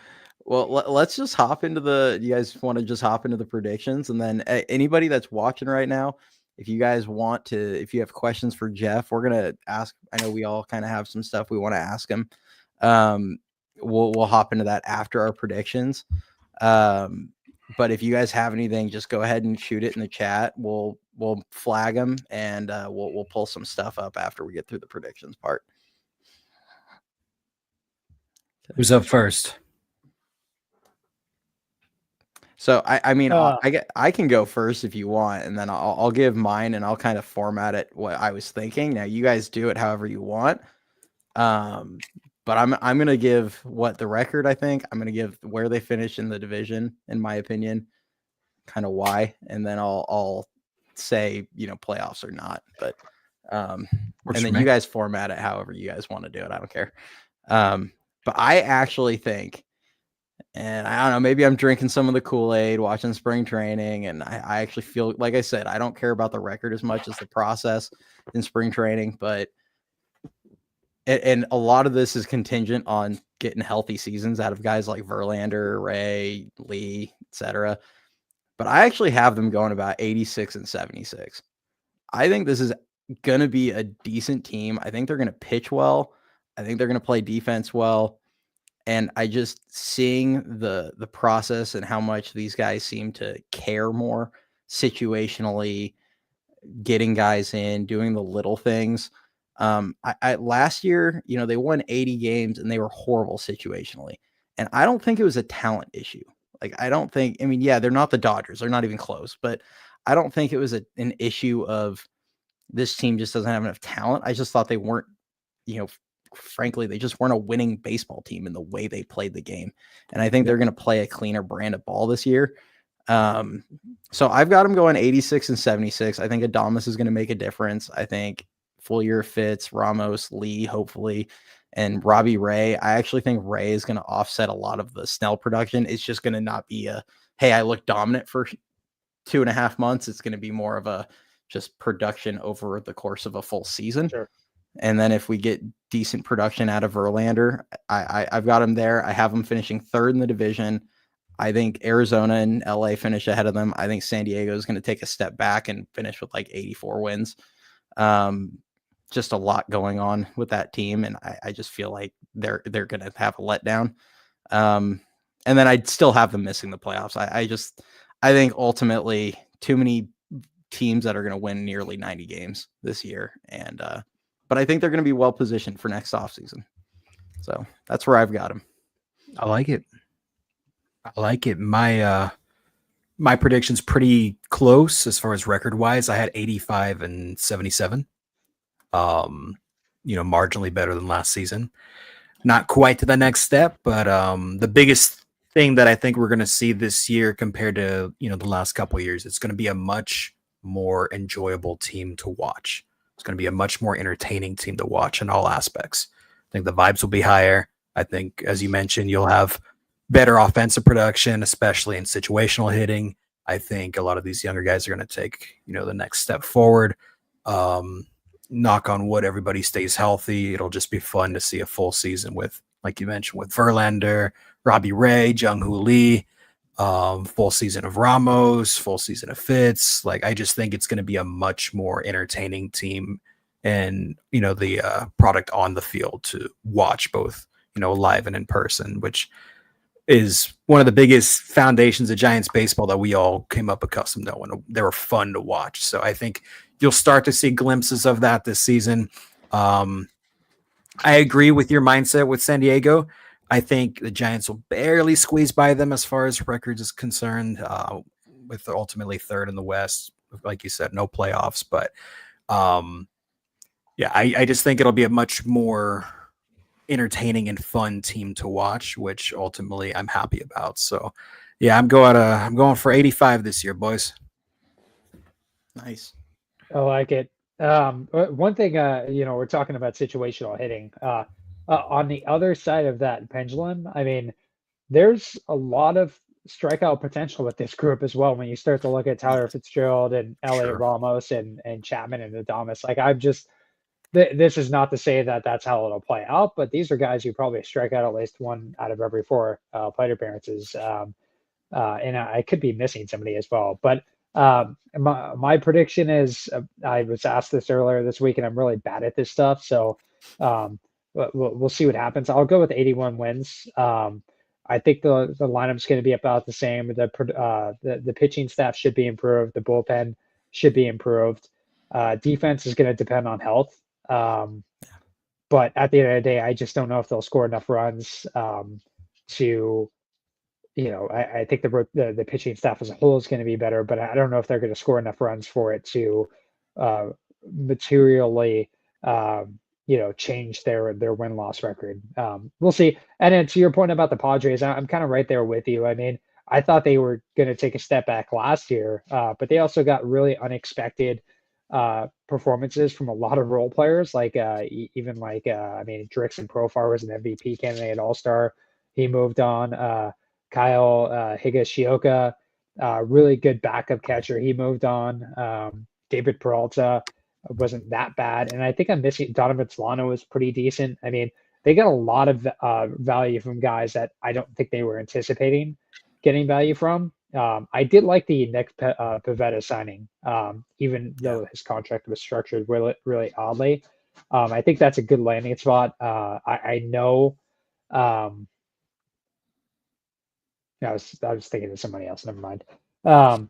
well, let's just hop into the. You guys want to just hop into the predictions, and then anybody that's watching right now, if you guys want to, if you have questions for Jeff, we're gonna ask. I know we all kind of have some stuff we want to ask him. We'll hop into that after our predictions. But if you guys have anything, just go ahead and shoot it in the chat. We'll flag them, and we'll pull some stuff up after we get through the predictions part. Who's up first? So I mean, I can go first if you want, and then I'll give mine, and I'll kind of format it what I was thinking. Now you guys do it however you want. But I'm gonna give what the record. I think I'm gonna give where they finish in the division, in my opinion, kind of why, and then I'll say playoffs or not. But and then you guys format it however you guys want to do it. I don't care. But I actually think, and I don't know, maybe I'm drinking some of the Kool-Aid, watching spring training, and I actually feel, like I said, I don't care about the record as much as the process in spring training, but and a lot of this is contingent on getting healthy seasons out of guys like Verlander, Ray, Lee, etc. But I actually have them going about 86 and 76. I think this is going to be a decent team. I think they're going to pitch well. I think they're going to play defense well. And I just seeing the process and how much these guys seem to care more situationally, getting guys in, doing the little things. I last year, they won 80 games and they were horrible situationally. And I don't think it was a talent issue. Like, I don't think, yeah, they're not the Dodgers. They're not even close, but I don't think it was an issue of this team just doesn't have enough talent. I just thought they weren't, frankly, they just weren't a winning baseball team in the way they played the game. And I think they're going to play a cleaner brand of ball this year. So I've got them going 86 and 76. I think Adames is going to make a difference. I think full year Fitz, Ramos, Lee, hopefully, and Robbie Ray. I actually think Ray is going to offset a lot of the Snell production. It's just going to not be a, hey, I look dominant for 2.5 months. It's going to be more of a just production over the course of a full season. Sure. And then if we get decent production out of Verlander, I've got him there. I have them finishing third in the division. I think Arizona and LA finish ahead of them. I think San Diego is going to take a step back and finish with like 84 wins. Just a lot going on with that team. And I just feel like they're going to have a letdown. And then I'd still have them missing the playoffs. I think ultimately too many teams that are going to win nearly 90 games this year. And, but I think they're going to be well positioned for next offseason. So that's where I've got them. I like it. My prediction's pretty close as far as record wise. I had 85 and 77. Marginally better than last season. Not quite to the next step, but the biggest thing that I think we're going to see this year compared to, the last couple of years, it's going to be a much more enjoyable team to watch. It's going to be a much more entertaining team to watch in all aspects. I think the vibes will be higher. I think, as you mentioned, you'll have better offensive production, especially in situational hitting. I think a lot of these younger guys are going to take, the next step forward. Knock on wood, everybody stays healthy. It'll just be fun to see a full season with, like you mentioned, with Verlander, Robbie Ray, Jung-Hoo Lee, full season of Ramos, full season of Fitz. Like, I just think it's going to be a much more entertaining team and, the product on the field to watch both, live and in person, which is one of the biggest foundations of Giants baseball that we all came up accustomed to when they were fun to watch. So I think you'll start to see glimpses of that this season. I agree with your mindset with San Diego. I think the Giants will barely squeeze by them as far as records is concerned, with ultimately third in the West. Like you said, no playoffs. But I just think it'll be a much more entertaining and fun team to watch, which ultimately I'm happy about. So I'm going for 85 this year, boys. Nice. I like it. One thing, we're talking about situational hitting. On the other side of that pendulum, there's a lot of strikeout potential with this group as well. When you start to look at Tyler Fitzgerald and Elliot Ramos and Chapman and Adames, like I'm just, this is not to say that that's how it'll play out, but these are guys who probably strike out at least one out of every 4 plate appearances. And I could be missing somebody as well. But my prediction is, I was asked this earlier this week, and I'm really bad at this stuff. So we'll see what happens. I'll go with 81 wins. I think the lineup's going to be about the same. The pitching staff should be improved. The bullpen should be improved. Defense is going to depend on health. But at the end of the day, I just don't know if they'll score enough runs to, I think the pitching staff as a whole is going to be better, but I don't know if they're going to score enough runs for it to materially, change their win-loss record. We'll see. And then to your point about the Padres, I'm kind of right there with you. I mean, I thought they were going to take a step back last year, but they also got really unexpected performances from a lot of role players, like even like Drickson Profar was an MVP candidate, All-Star. He moved on. Kyle Higashioka, really good backup catcher. He moved on. David Peralta wasn't that bad, and I think I'm missing Donovan Solano was pretty decent. I mean, they got a lot of value from guys that I don't think they were anticipating getting value from. I did like the Nick Pivetta signing, even though his contract was structured really, really oddly. I think that's a good landing spot. I know. I was thinking of somebody else. Never mind. I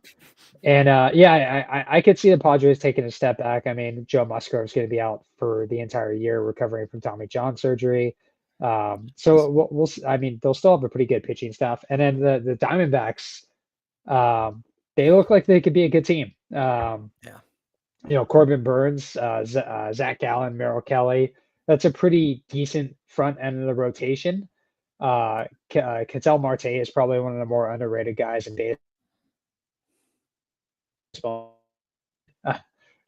could see the Padres taking a step back. I mean, Joe Musgrove is going to be out for the entire year, recovering from Tommy John surgery. So we'll I mean, they'll still have a pretty good pitching staff. And then the Diamondbacks, they look like they could be a good team. Corbin Burns, Zach Gallen, Merrill Kelly. That's a pretty decent front end of the rotation. Ketel Marte is probably one of the more underrated guys in baseball.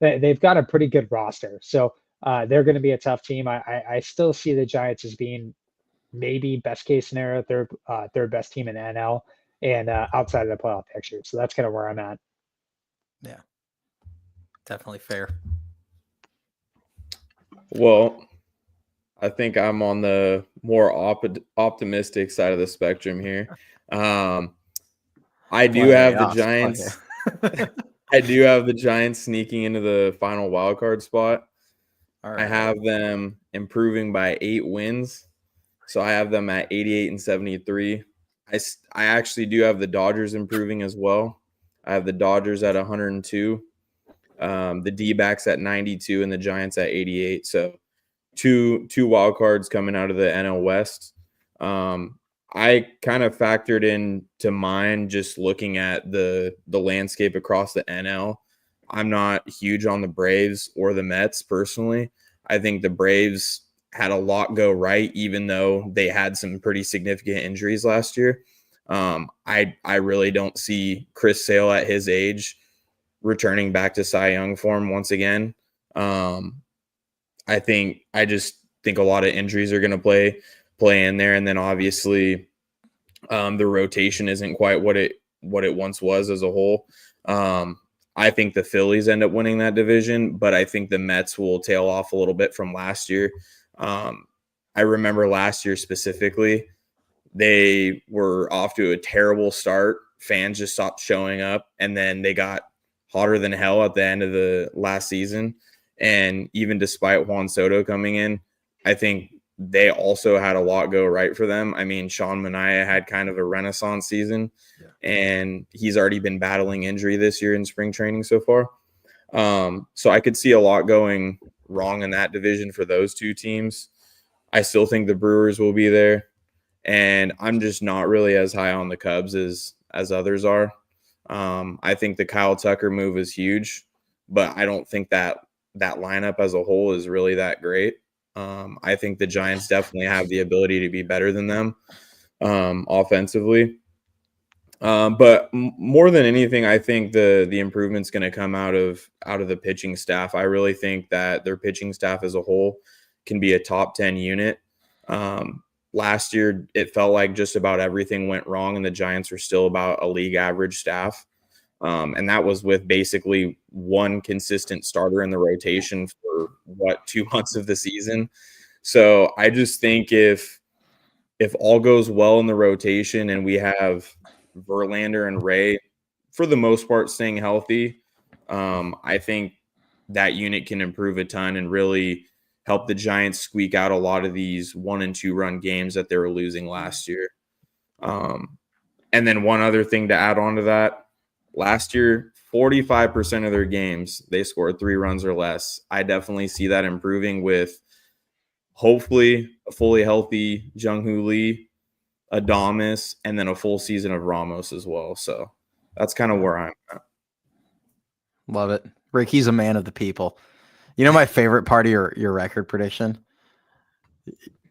They've got a pretty good roster, so they're going to be a tough team. I still see the Giants as being maybe best case scenario third best team in the NL and outside of the playoff picture. So that's kind of where I'm at. Yeah, definitely fair. Well, I think I'm on the more optimistic side of the spectrum here. I do have the Giants. I do have the Giants sneaking into the final wild card spot. All right. I have them improving by 8 wins. So I have them at 88 and 73. I actually do have the Dodgers improving as well. I have the Dodgers at 102, the D-backs at 92, and the Giants at 88. So two wild cards coming out of the NL West. I kind of factored into mine just looking at the landscape across the NL. I'm not huge on the Braves or the Mets personally. I think the Braves had a lot go right, even though they had some pretty significant injuries last year. I really don't see Chris Sale at his age returning back to Cy Young form once again. I just think a lot of injuries are going to play in there, and then obviously the rotation isn't quite what it once was as a whole. I think the Phillies end up winning that division, but I think the Mets will tail off a little bit from last year. I remember last year specifically, they were off to a terrible start. Fans just stopped showing up, and then they got hotter than hell at the end of the last season. And even despite Juan Soto coming in, I think they also had a lot go right for them. I mean, Sean Manaea had kind of a renaissance season, and he's already been battling injury this year in spring training so far. So I could see a lot going wrong in that division for those two teams. I still think the Brewers will be there, and I'm just not really as high on the Cubs as others are. I think the Kyle Tucker move is huge, but I don't think that lineup as a whole is really that great. I think the Giants definitely have the ability to be better than them offensively. But more than anything, I think the improvement's going to come out of the pitching staff. I really think that their pitching staff as a whole can be a top 10 unit. last year it felt like just about everything went wrong, and the Giants were still about a league average staff. And that was with basically one consistent starter in the rotation for 2 months of the season. So I just think if all goes well in the rotation and we have Verlander and Ray for the most part staying healthy, I think that unit can improve a ton and really help the Giants squeak out a lot of these 1 and 2 run games that they were losing last year. And then one other thing to add on to that, last year, 45% of their games, they scored 3 runs or less. I definitely see that improving with hopefully a fully healthy Jung-Hoo Lee, Adames, and then a full season of Ramos as well. So that's kind of where I'm at. Love it. Rick, he's a man of the people. You know my favorite part of your record prediction?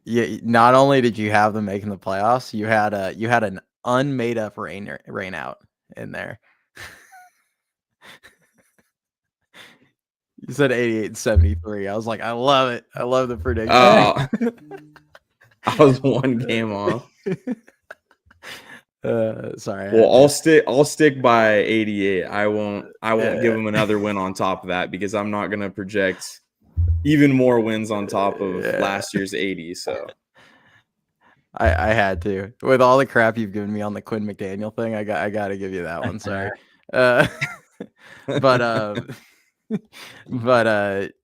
Not only did you have them making the playoffs, you had an unmade up rain out in there. You said 88-73. I was like, I love it. I love the prediction. Oh, I was 1 game off. Sorry. Well, I'll stick by 88. I won't give them another win on top of that because I'm not gonna project even more wins on top of last year's 80. So I had to. With all the crap you've given me on the Quinn McDaniel thing, I got to give you that one. Sorry. But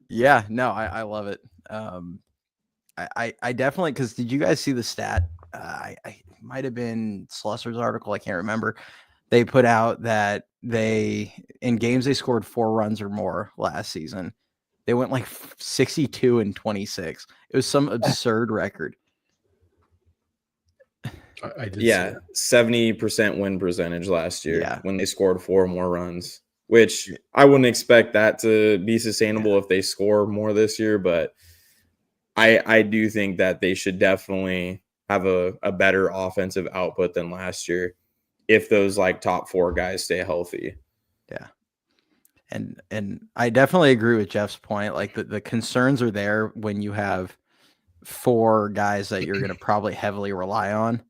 yeah, no, I love it. I definitely, because did you guys see the stat? I might have been Slusser's article. I can't remember. They put out that in games they scored 4 runs or more last season, they went like 62-26. It was some absurd record. I did. Yeah, 70% win percentage last year when they scored 4 more runs, which I wouldn't expect that to be sustainable if they score more this year. But I do think that they should definitely have a better offensive output than last year if those like top 4 guys stay healthy. Yeah. And I definitely agree with Jeff's point. Like the concerns are there when you have 4 guys that you're going to probably heavily rely on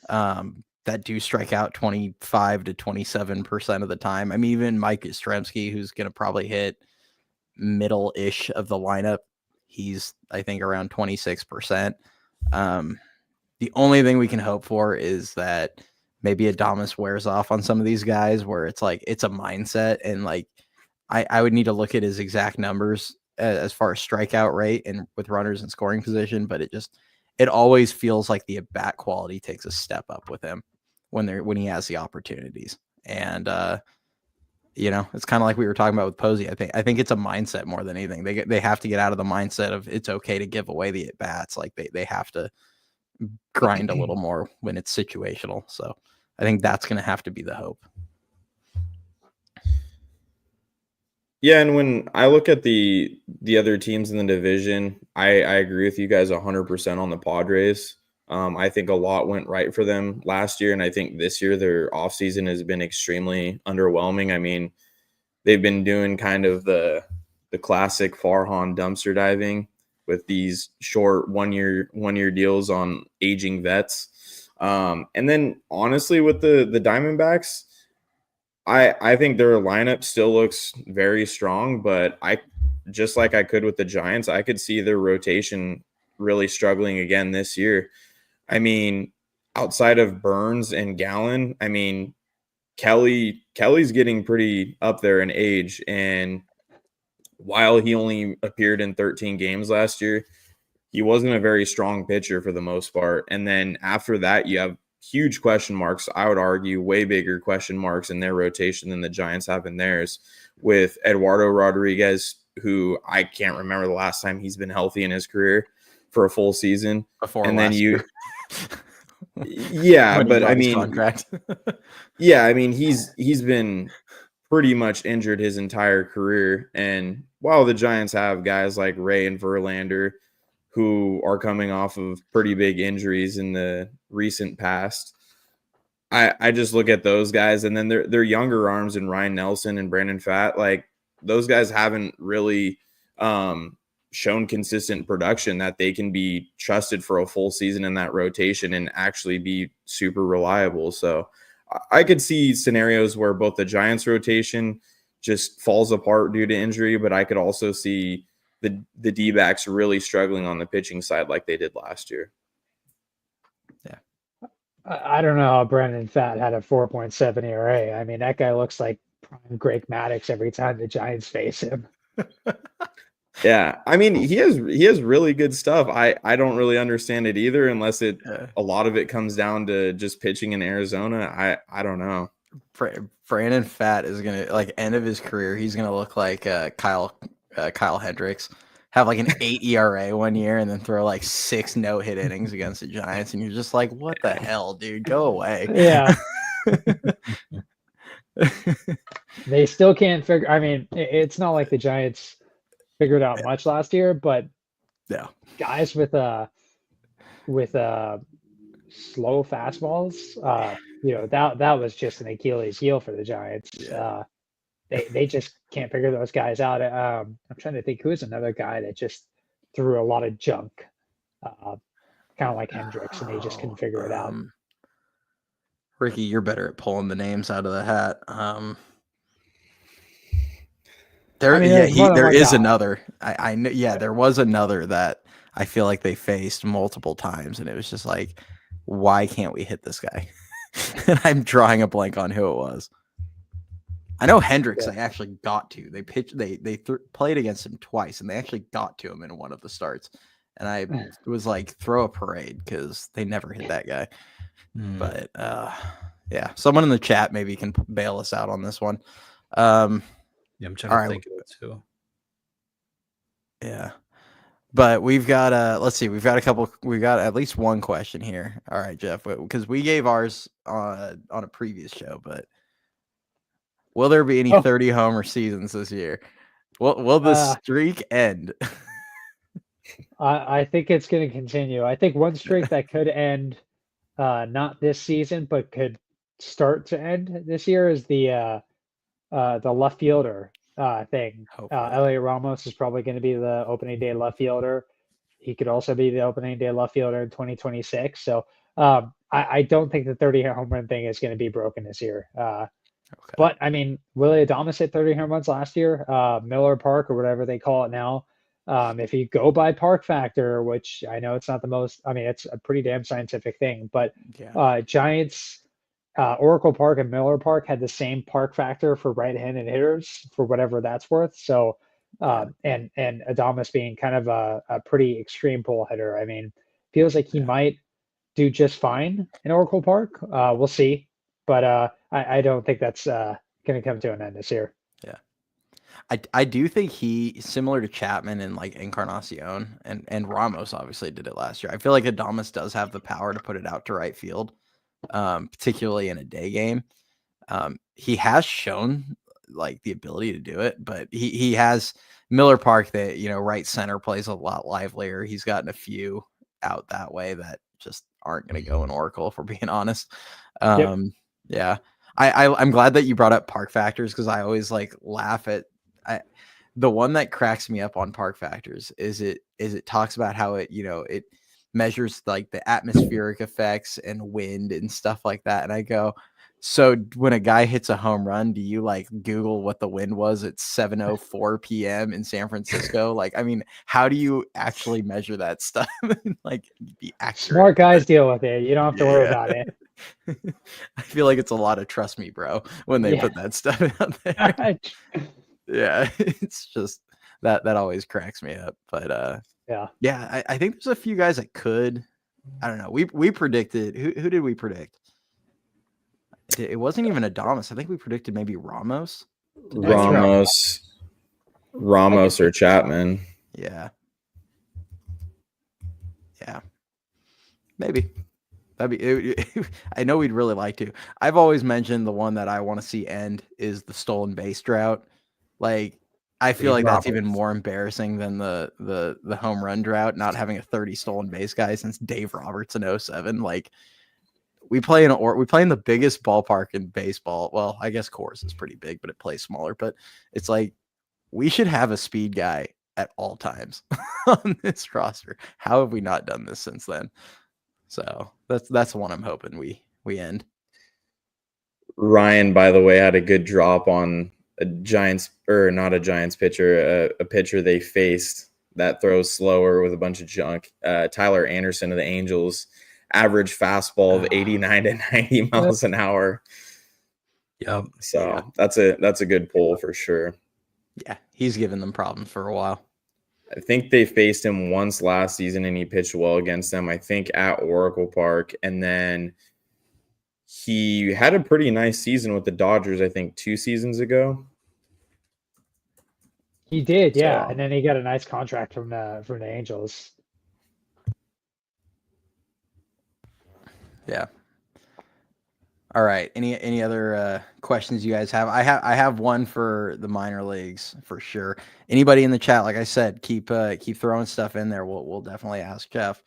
that do strike out 25 to 27% of the time. I mean, even Mike Yastrzemski, who's going to probably hit middle-ish of the lineup, he's, I think, around 26%. The only thing we can hope for is that maybe Adames wears off on some of these guys where it's like it's a mindset, and like I would need to look at his exact numbers as far as strikeout rate and with runners in scoring position, but it always feels like the at-bat quality takes a step up with him when he has the opportunities. And it's kind of like we were talking about with Posey. I think it's a mindset more than anything. They have to get out of the mindset of it's okay to give away the at-bats. Like they have to grind a little more when it's situational. So I think that's going to have to be the hope. Yeah, and when I look at the other teams in the division, I agree with you guys 100% on the Padres. I think a lot went right for them last year, and I think this year their offseason has been extremely underwhelming. I mean, they've been doing kind of the classic Farhan dumpster diving with these short one-year deals on aging vets. And then honestly with the Diamondbacks, I think their lineup still looks very strong, but just like I could with the Giants, I could see their rotation really struggling again this year. I mean, outside of Burns and Gallen, I mean, Kelly's getting pretty up there in age, and while he only appeared in 13 games last year, he wasn't a very strong pitcher for the most part. And then after that, you have huge question marks. I would argue way bigger question marks in their rotation than the Giants have in theirs, with Eduardo Rodriguez, who I can't remember the last time he's been healthy in his career for a full season. And then year. Yeah, but I mean, contract. yeah, I mean, he's been pretty much injured his entire career. And while the Giants have guys like Ray and Verlander, who are coming off of pretty big injuries in the recent past, I just look at those guys, and then their younger arms and Ryan Nelson and Brandon Pfaadt, like those guys haven't really shown consistent production that they can be trusted for a full season in that rotation and actually be super reliable. So I could see scenarios where both the Giants rotation just falls apart due to injury, but I could also see the D-backs really struggling on the pitching side like they did last year. Yeah. I don't know how Brendan Pfaadt had a 4.7 ERA. I mean, that guy looks like prime Greg Maddux every time the Giants face him. Yeah, I mean, he has really good stuff. I don't really understand it either, unless a lot of it comes down to just pitching in Arizona. I don't know. Brandon Pfaadt is gonna, like, end of his career, he's gonna look like Kyle Hendricks, have like an 8 ERA one year, and then throw like 6 no-hit innings against the Giants, and you're just like, what the hell, dude? Go away. Yeah. They still can't figure. I mean, it's not like the Giants figured out much last year, but yeah, guys with slow fastballs, that was just an Achilles heel for the Giants. Yeah. They just can't figure those guys out. I'm trying to think who is another guy that just threw a lot of junk, kind of like Hendricks, and they just couldn't figure it out. Ricky, you're better at pulling the names out of the hat. There is another. I know. Yeah, there was another that I feel like they faced multiple times, and it was just like, why can't we hit this guy? And I'm drawing a blank on who it was. I know Hendricks. They actually got to. They pitched. They played against him twice, and they actually got to him in one of the starts. And I was like, throw a parade, because they never hit that guy. But yeah, someone in the chat maybe can bail us out on this one. Yeah, I'm trying to think of it too. Yeah. But we've got let's see, we've got at least one question here. All right, Jeff, because we gave ours on a previous show, but will there be any 30 homer seasons this year? Will the streak end? I think it's going to continue. I think one streak that could end not this season, but could start to end this year is the left fielder thing. Elliot Ramos is probably going to be the opening day left fielder. He could also be the opening day left fielder in 2026. So I don't think the 30 home run thing is going to be broken this year. But I mean, Willie Adames hit 30 home runs last year. Miller Park, or whatever they call it now. If you go by park factor, which I know it's not the most, I mean, it's a pretty damn scientific thing, but Giants, Oracle Park and Miller Park had the same park factor for right-handed hitters, for whatever that's worth. So, and Adames being kind of a pretty extreme pull hitter. I mean, feels like he might do just fine in Oracle Park. We'll see, but I don't think that's going to come to an end this year. Yeah. I do think he, similar to Chapman and like Encarnacion, and Ramos obviously did it last year. I feel like Adames does have the power to put it out to right field, particularly in a day game. He has shown like the ability to do it, but he has Miller Park that, right center plays a lot livelier. He's gotten a few out that way that just aren't going to go in Oracle, if we're being honest. Yeah. I'm glad that you brought up park factors, because I always like laugh at the one that cracks me up on park factors is it talks about how it measures like the atmospheric effects and wind and stuff like that. And I go, so when a guy hits a home run, do you like Google what the wind was at 7:04 p.m. in San Francisco? Like, I mean, how do you actually measure that stuff? Like, be accurate. Smart guys deal with it. You don't have to worry about it. I feel like it's a lot of trust me, bro, when they put that stuff out there. Yeah, it's just that always cracks me up. But I think there's a few guys that could. I don't know. We predicted who did we predict? It wasn't even Adames. I think we predicted maybe Ramos or Chapman. Yeah, maybe. I know we'd really like to. I've always mentioned the one that I want to see end is the stolen base drought. Like, I feel like that's even more embarrassing than the home run drought, not having a 30 stolen base guy since Dave Roberts in 2007. Like, we play in the biggest ballpark in baseball. Well, I guess Coors is pretty big, but it plays smaller. But it's like, we should have a speed guy at all times on this roster. How have we not done this since then? So that's the one I'm hoping we end. Ryan, by the way, had a good drop on a Giants, or not a Giants pitcher, a pitcher they faced that throws slower with a bunch of junk. Tyler Anderson of the Angels, average fastball of 89 to 90 miles an hour. Yep. So that's a good pull for sure. Yeah, he's given them problems for a while. I think they faced him once last season and he pitched well against them, I think at Oracle Park. And then he had a pretty nice season with the Dodgers, I think 2 seasons ago. He did, yeah. And then he got a nice contract from the Angels. Yeah. All right. Any other questions you guys have? I have one for the minor leagues for sure. Anybody in the chat, like I said, keep throwing stuff in there. We'll definitely ask Jeff.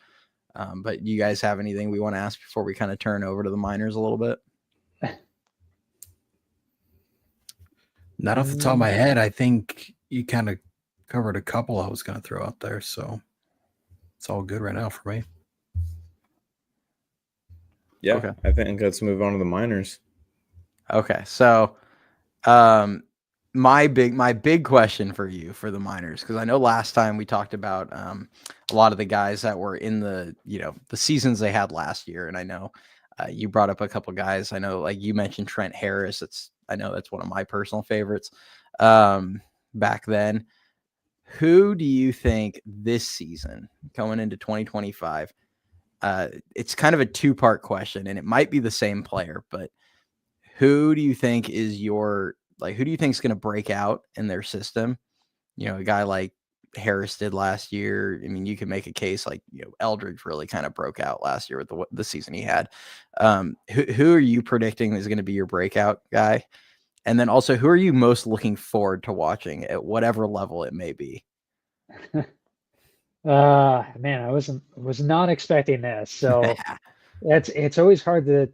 But you guys have anything we want to ask before we kind of turn over to the minors a little bit? Not off the top of my head. I think you kind of covered a couple I was going to throw out there. So it's all good right now for me. Yeah, okay. I think let's move on to the minors. Okay, so my big question for you for the minors, because I know last time we talked about a lot of the guys that were in the the seasons they had last year, and I know you brought up a couple guys. I know, like you mentioned Trent Harris. I know that's one of my personal favorites back then. Who do you think this season, going into 2025? It's kind of a 2-part question, and it might be the same player, but who do you think is who do you think is going to break out in their system? A guy like Harris did last year. I mean, you can make a case like, Eldridge really kind of broke out last year with the season he had. Who are you predicting is going to be your breakout guy? And then also, who are you most looking forward to watching at whatever level it may be? Man, I was not expecting this. So it's always hard to,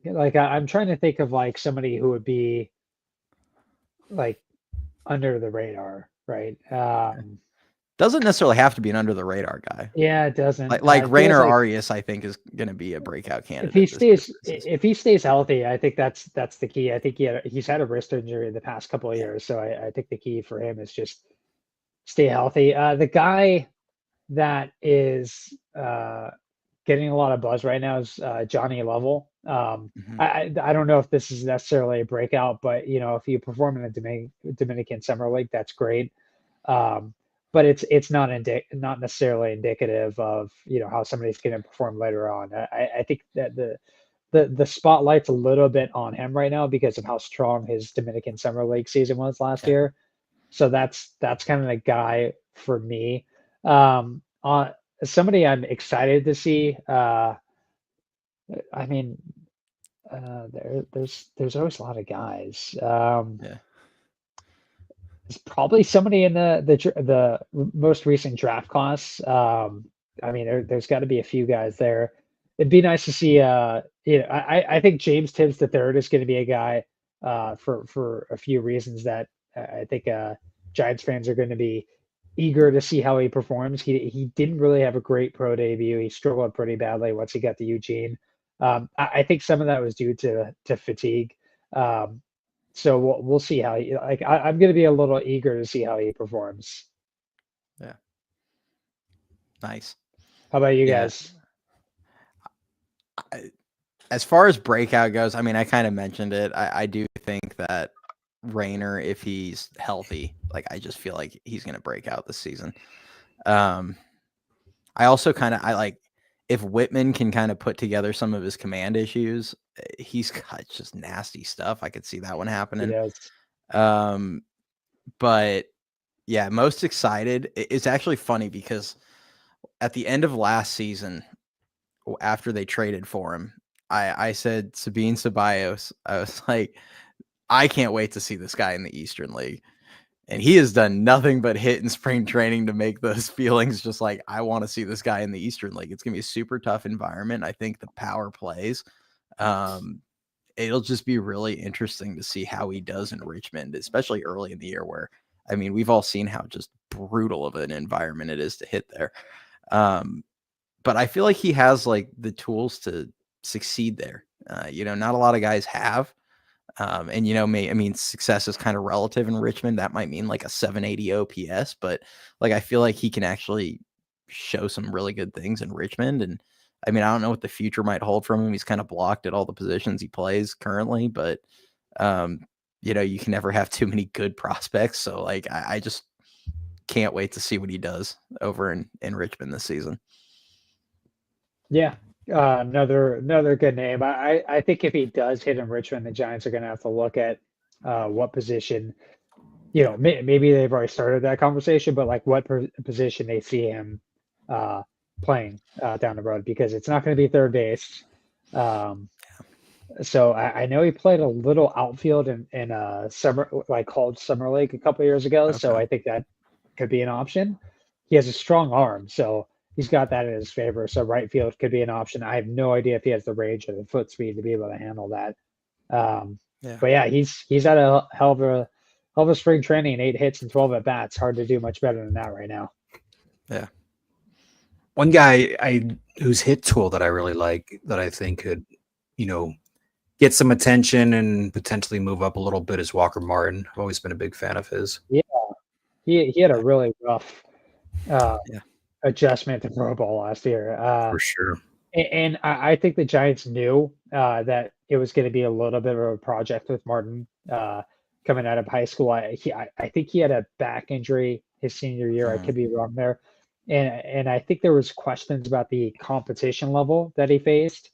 like, I'm trying to think of like somebody who would be like under the radar, right? Doesn't necessarily have to be an under the radar guy. Yeah, it doesn't. Like Rainer Arias, I think, is going to be a breakout candidate. If he stays healthy, I think that's the key. I think he's had a wrist injury the past couple of years, so I think the key for him is just stay healthy. The guy that is getting a lot of buzz right now is Johnny Lovell. I don't know if this is necessarily a breakout, but if you perform in a Dominican Summer League, that's great. But it's not necessarily indicative of how somebody's going to perform later on. I think that the spotlight's a little bit on him right now because of how strong his Dominican Summer League season was last year. So that's kind of the guy for me. On somebody I'm excited to see. I mean, there's always a lot of guys. It's probably somebody in the most recent draft class. I mean, there's got to be a few guys there. It'd be nice to see. I think James Tibbs III is going to be a guy for a few reasons that I think Giants fans are going to be eager to see how he performs. He didn't really have a great pro debut. He struggled pretty badly once he got to Eugene. I think some of that was due to fatigue. So we'll see how I'm going to be a little eager to see how he performs. Yeah. Nice. How about you guys? As far as breakout goes, I mean, I kind of mentioned it. I do think that Rainer, if he's healthy, I just feel like he's going to break out this season. I also if Whitman can kind of put together some of his command issues, he's got just nasty stuff. I could see that one happening. He does. But yeah, most excited. It's actually funny because at the end of last season, after they traded for him, I said Sabine Ceballos. I was like, I can't wait to see this guy in the Eastern League. And he has done nothing but hit in spring training to make those feelings just like, I want to see this guy in the Eastern League. It's going to be a super tough environment. I think the power plays. it'll just be really interesting to see how he does in Richmond, especially early in the year where, I mean, we've all seen how just brutal of an environment it is to hit there. But I feel like he has like the tools to succeed there. Not a lot of guys have. And success is kind of relative in Richmond. That might mean like a 780 OPS, but like I feel like he can actually show some really good things in Richmond. And I mean, I don't know what the future might hold from him. He's kind of blocked at all the positions he plays currently, but you can never have too many good prospects. So like I just can't wait to see what he does over in Richmond this season. Yeah. Another good name. I think if he does hit in Richmond, the Giants are going to have to look at what position, maybe they've already started that conversation, but like what position they see him playing down the road, because it's not going to be third base. So I know he played a little outfield in a summer, like called Summer League a couple years ago. Okay. So I think that could be an option. He has a strong arm, so he's got that in his favor. So right field could be an option. I have no idea if he has the range or the foot speed to be able to handle that. But yeah, he's had a hell of a spring training, 8 hits and 12 at bats. Hard to do much better than that right now. Yeah. One guy whose hit tool that I really like, that I think could, get some attention and potentially move up a little bit, is Walker Martin. I've always been a big fan of his. Yeah, he had a really rough adjustment to throw a ball last year. For sure. And I think the Giants knew that it was going to be a little bit of a project with Martin coming out of high school. I think he had a back injury his senior year. I could be wrong there. And I think there was questions about the competition level that he faced.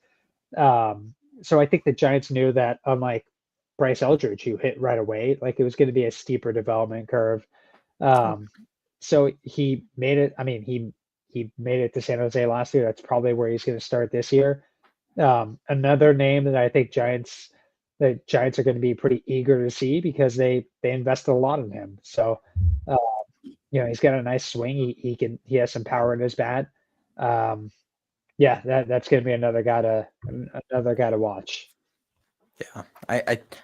So I think the Giants knew that, unlike Bryce Eldridge, who hit right away, like it was going to be a steeper development curve. So he made it. I mean, he made it to San Jose last year. That's probably where he's going to start this year. Another name that I think the Giants are going to be pretty eager to see, because they invested a lot in him. So, he's got a nice swing. He has some power in his bat. That's going to be another guy to watch. Yeah,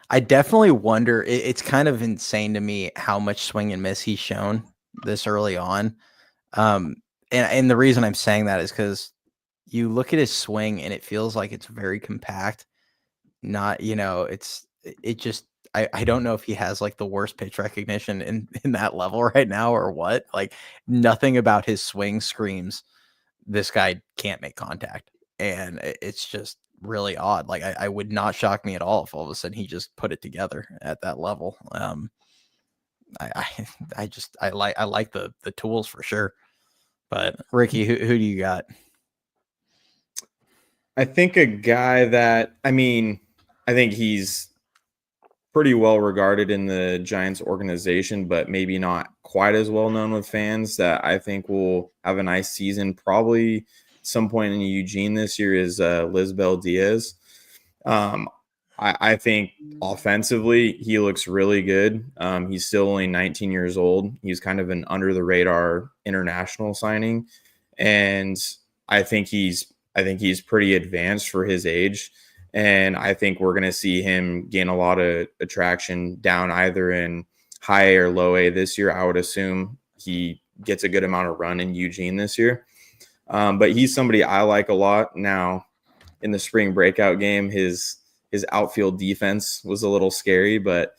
I definitely wonder. It's kind of insane to me how much swing and miss he's shown this early on. And the reason I'm saying that is because you look at his swing and it feels like it's very compact. Not, I don't know if he has like the worst pitch recognition in that level right now or what. Like nothing about his swing screams this guy can't make contact. And it's just really odd. Like I would not shock me at all if all of a sudden he just put it together at that level. I like the tools for sure. But Ricky, who do you got? I think a guy that, I think he's pretty well regarded in the Giants organization, but maybe not quite as well known with fans, that I think will have a nice season probably some point in Eugene this year, is Lisbel Diaz. I think offensively he looks really good. He's still only 19 years old. He's kind of an under the radar international signing, and I think he's pretty advanced for his age. And I think we're going to see him gain a lot of attraction down either in high A or low A this year. I would assume he gets a good amount of run in Eugene this year. But he's somebody I like a lot. Now, in the spring breakout game, his outfield defense was a little scary, but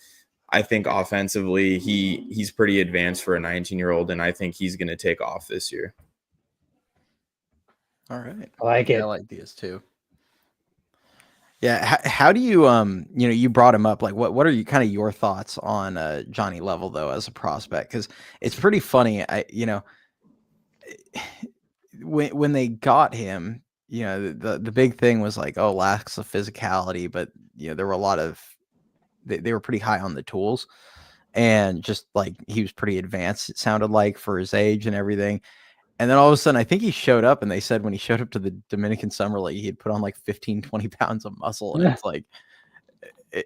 I think offensively he's pretty advanced for a 19-year-old, and I think he's going to take off this year. All right. I like it. I like Diaz too. Yeah. How do you, you brought him up, like what are you kind of your thoughts on Johnny Level though, as a prospect? Cause it's pretty funny. When they got him, the big thing was like, oh, lacks of physicality, but there were a lot of, they were pretty high on the tools, and just like, he was pretty advanced, it sounded like, for his age and everything. And then all of a sudden, I think he showed up, and they said when he showed up to the Dominican Summer League, he had put on like 15, 20 pounds of muscle. And it's like,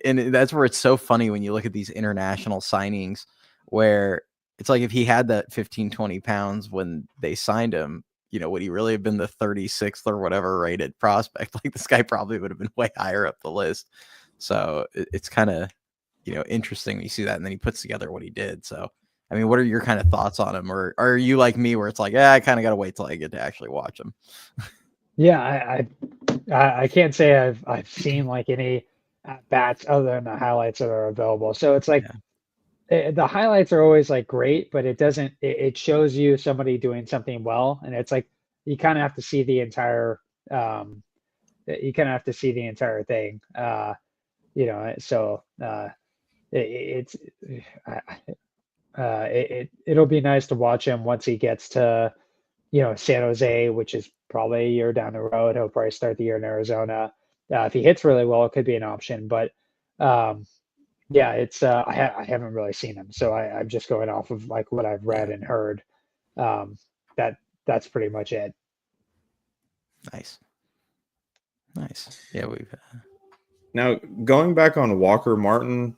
and that's where it's so funny when you look at these international signings, where it's like, if he had that 15, 20 pounds when they signed him, would he really have been the 36th or whatever rated prospect? Like, this guy probably would have been way higher up the list. So it's kind of, interesting when you see that, and then he puts together what he did. So, I mean, what are your kind of thoughts on him? Or are you like me where it's like, I kind of got to wait till I get to actually watch him? Yeah, I can't say I've seen like any at bats other than the highlights that are available. So it's like the highlights are always like great, but it doesn't. It shows you somebody doing something well, and it's like you kind of have to see the entire. You kind of have to see the entire thing. So it's it'll be nice to watch him once he gets to San Jose, which is probably a year down the road. He'll probably start the year in Arizona. If he hits really well, it could be an option. But yeah, it's I haven't really seen him, so I'm just going off of like what I've read and heard. That's pretty much it. Nice. Yeah, we've now going back on Walker Martin.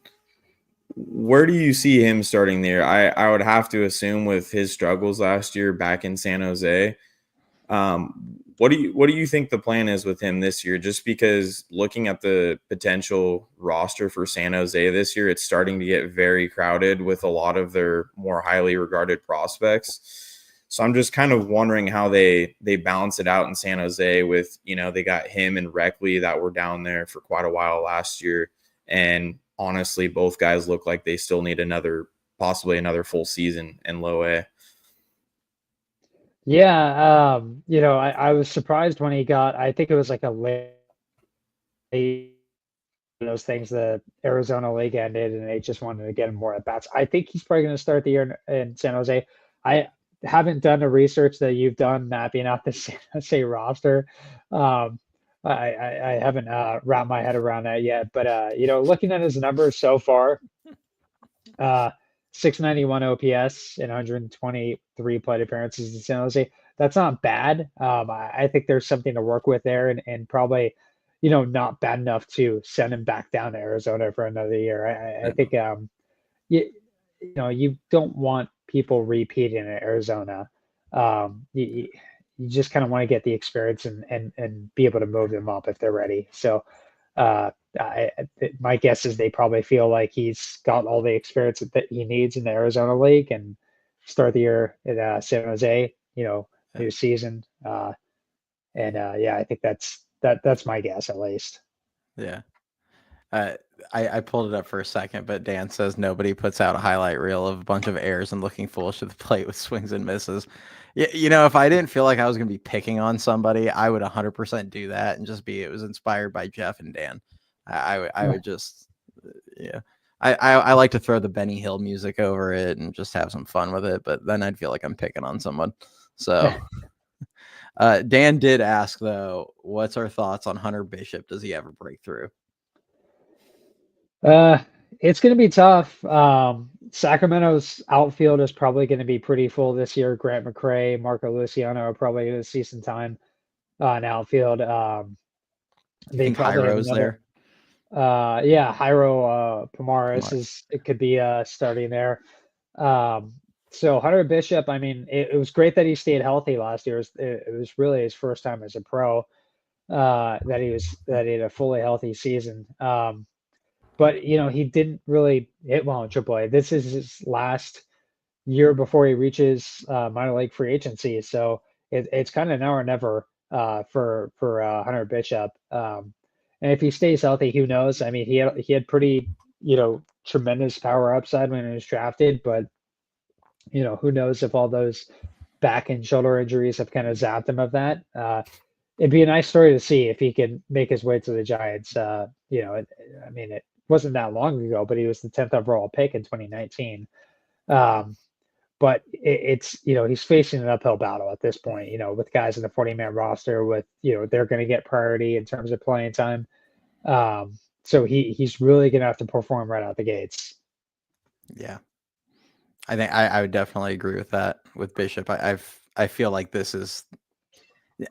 Where do you see him starting there? I would have to assume with his struggles last year back in San Jose. What do you think the plan is with him this year? Just because looking at the potential roster for San Jose this year, it's starting to get very crowded with a lot of their more highly regarded prospects. So I'm just kind of wondering how they balance it out in San Jose with, they got him and Reckley that were down there for quite a while last year. And honestly, both guys look like they still need possibly another full season in low A. Yeah, I was surprised when he got, I think it was like a late, those things, the Arizona League ended and they just wanted to get him more at bats. I think he's probably going to start the year in San Jose. I haven't done the research that you've done mapping out the San Jose roster. I haven't wrapped my head around that yet, but looking at his numbers so far, 691 OPS and 123 plate appearances in San Jose. That's not bad. I think there's something to work with there, and probably, not bad enough to send him back down to Arizona for another year. I think you don't want people repeating in Arizona. You just kind of want to get the experience and be able to move them up if they're ready. So my guess is they probably feel like he's got all the experience that he needs in the Arizona League and start the year at San Jose, new season. I think that's my guess at least. Yeah. I pulled it up for a second, but Dan says nobody puts out a highlight reel of a bunch of errors and looking foolish at the plate with swings and misses. If I didn't feel like I was going to be picking on somebody, I would 100% do that and just it was inspired by Jeff and Dan. I would just, I like to throw the Benny Hill music over it and just have some fun with it, but then I'd feel like I'm picking on someone. So Dan did ask though, what's our thoughts on Hunter Bishop? Does he ever break through? It's going to be tough. Sacramento's outfield is probably going to be pretty full this year. Grant McCray, Marco Luciano are probably going to see some time in outfield. They probably have another. There. Jairo Pomares it could be starting there. So Hunter Bishop, I mean, it was great that he stayed healthy last year. It was really his first time as a pro that he had a fully healthy season. But he didn't really hit well in AAA. This is his last year before he reaches minor league free agency. So it's kind of now or never for Hunter Bishop. And if he stays healthy, who knows? I mean, he had pretty tremendous power upside when he was drafted, but who knows if all those back and shoulder injuries have kind of zapped him of that. It'd be a nice story to see if he can make his way to the Giants. It wasn't that long ago, but he was the 10th overall pick in 2019. But it's he's facing an uphill battle at this point, with guys in the 40-man roster with, they're going to get priority in terms of playing time. So he's really going to have to perform right out the gates. Yeah. I think I would definitely agree with that with Bishop. I feel like this is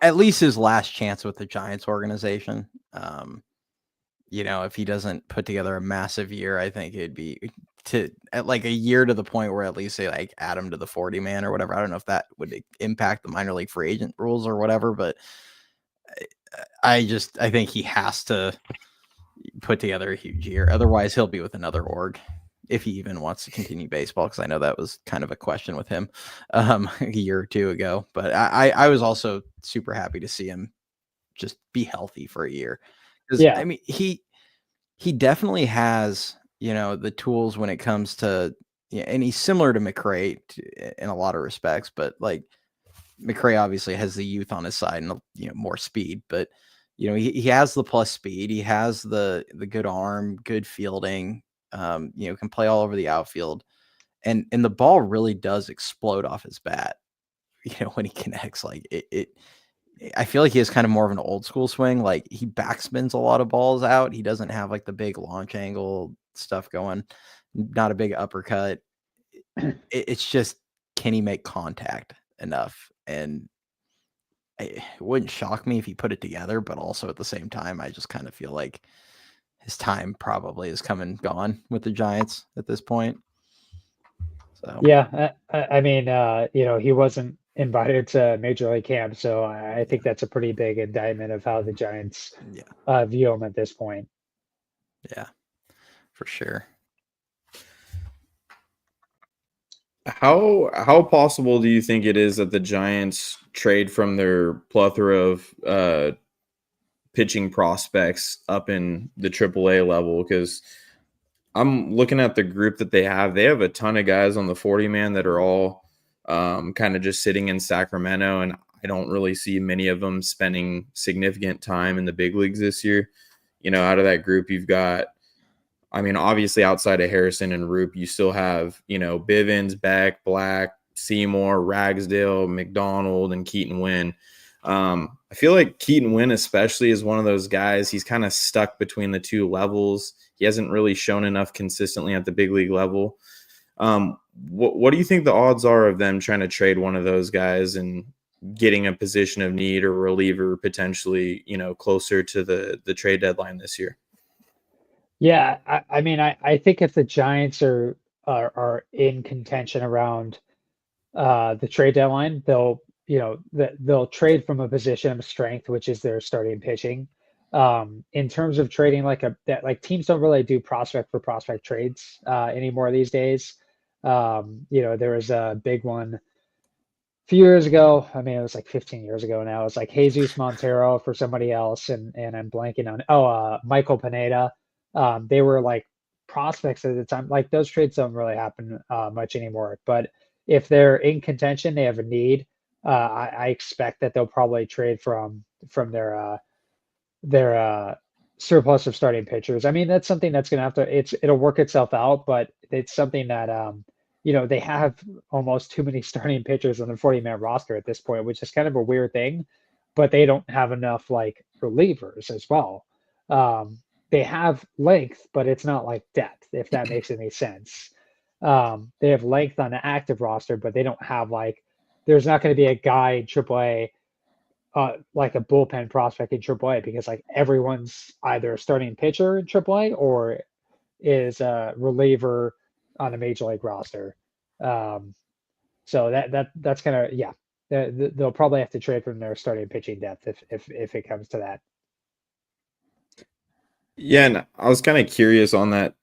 at least his last chance with the Giants organization. If he doesn't put together a massive year, I think it'd be at like a year to the point where at least they like add him to the 40-man or whatever. I don't know if that would impact the minor league free agent rules or whatever, but I think he has to put together a huge year. Otherwise, he'll be with another org if he even wants to continue baseball, because I know that was kind of a question with him a year or two ago. But I was also super happy to see him just be healthy for a year. Because I mean, he definitely has, the tools when it comes to, and he's similar to McRae in a lot of respects, but like McRae obviously has the youth on his side and more speed, but he has the plus speed, he has the good arm, good fielding, can play all over the outfield, and the ball really does explode off his bat. When he connects, like it I feel like he has kind of more of an old school swing. Like he backspins a lot of balls out. He doesn't have like the big launch angle stuff going, not a big uppercut. It's just, can he make contact enough? And it wouldn't shock me if he put it together, but also at the same time, I just kind of feel like his time probably is come and gone with the Giants at this point. So yeah, I mean, he wasn't invited to Major League Camp, so I think that's a pretty big indictment of how the Giants view him at this point. Yeah, for sure. How possible do you think it is that the Giants trade from their plethora of pitching prospects up in the AAA level? Because I'm looking at the group that they have. They have a ton of guys on the 40-man that are all kind of just sitting in Sacramento, and I don't really see many of them spending significant time in the big leagues this year. Out of that group, you've got, I mean, obviously outside of Harrison and Roop, you still have, Bivens, Beck, Black, Seymour, Ragsdale, McDonald, and Keaton Wynn. I feel like Keaton Wynn especially is one of those guys. He's kind of stuck between the two levels. He hasn't really shown enough consistently at the big league level. What do you think the odds are of them trying to trade one of those guys and getting a position of need or reliever potentially, closer to the trade deadline this year? Yeah, I mean, I think if the Giants are in contention around the trade deadline, they'll trade from a position of strength, which is their starting pitching. In terms of trading, like teams don't really do prospect for prospect trades anymore these days. There was a big one a few years ago. I mean, it was like 15 years ago now. It's like Jesus Montero for somebody else, and I'm blanking on Michael Pineda. They were like prospects at the time. Like those trades don't really happen much anymore. But if they're in contention, they have a need. I expect that they'll probably trade from their surplus of starting pitchers. I mean, that's something that's going to have to, it'll work itself out, but it's something that, they have almost too many starting pitchers on the 40-man roster at this point, which is kind of a weird thing, but they don't have enough like relievers as well. They have length, but it's not like depth, if that makes any sense. They have length on the active roster, but they don't have there's not going to be a guy in AAA like a bullpen prospect in AAA, because like everyone's either a starting pitcher in AAA or is a reliever on a major league roster. So that's kind of they'll probably have to trade from their starting pitching depth if it comes to that. Yeah, and I was kind of curious on that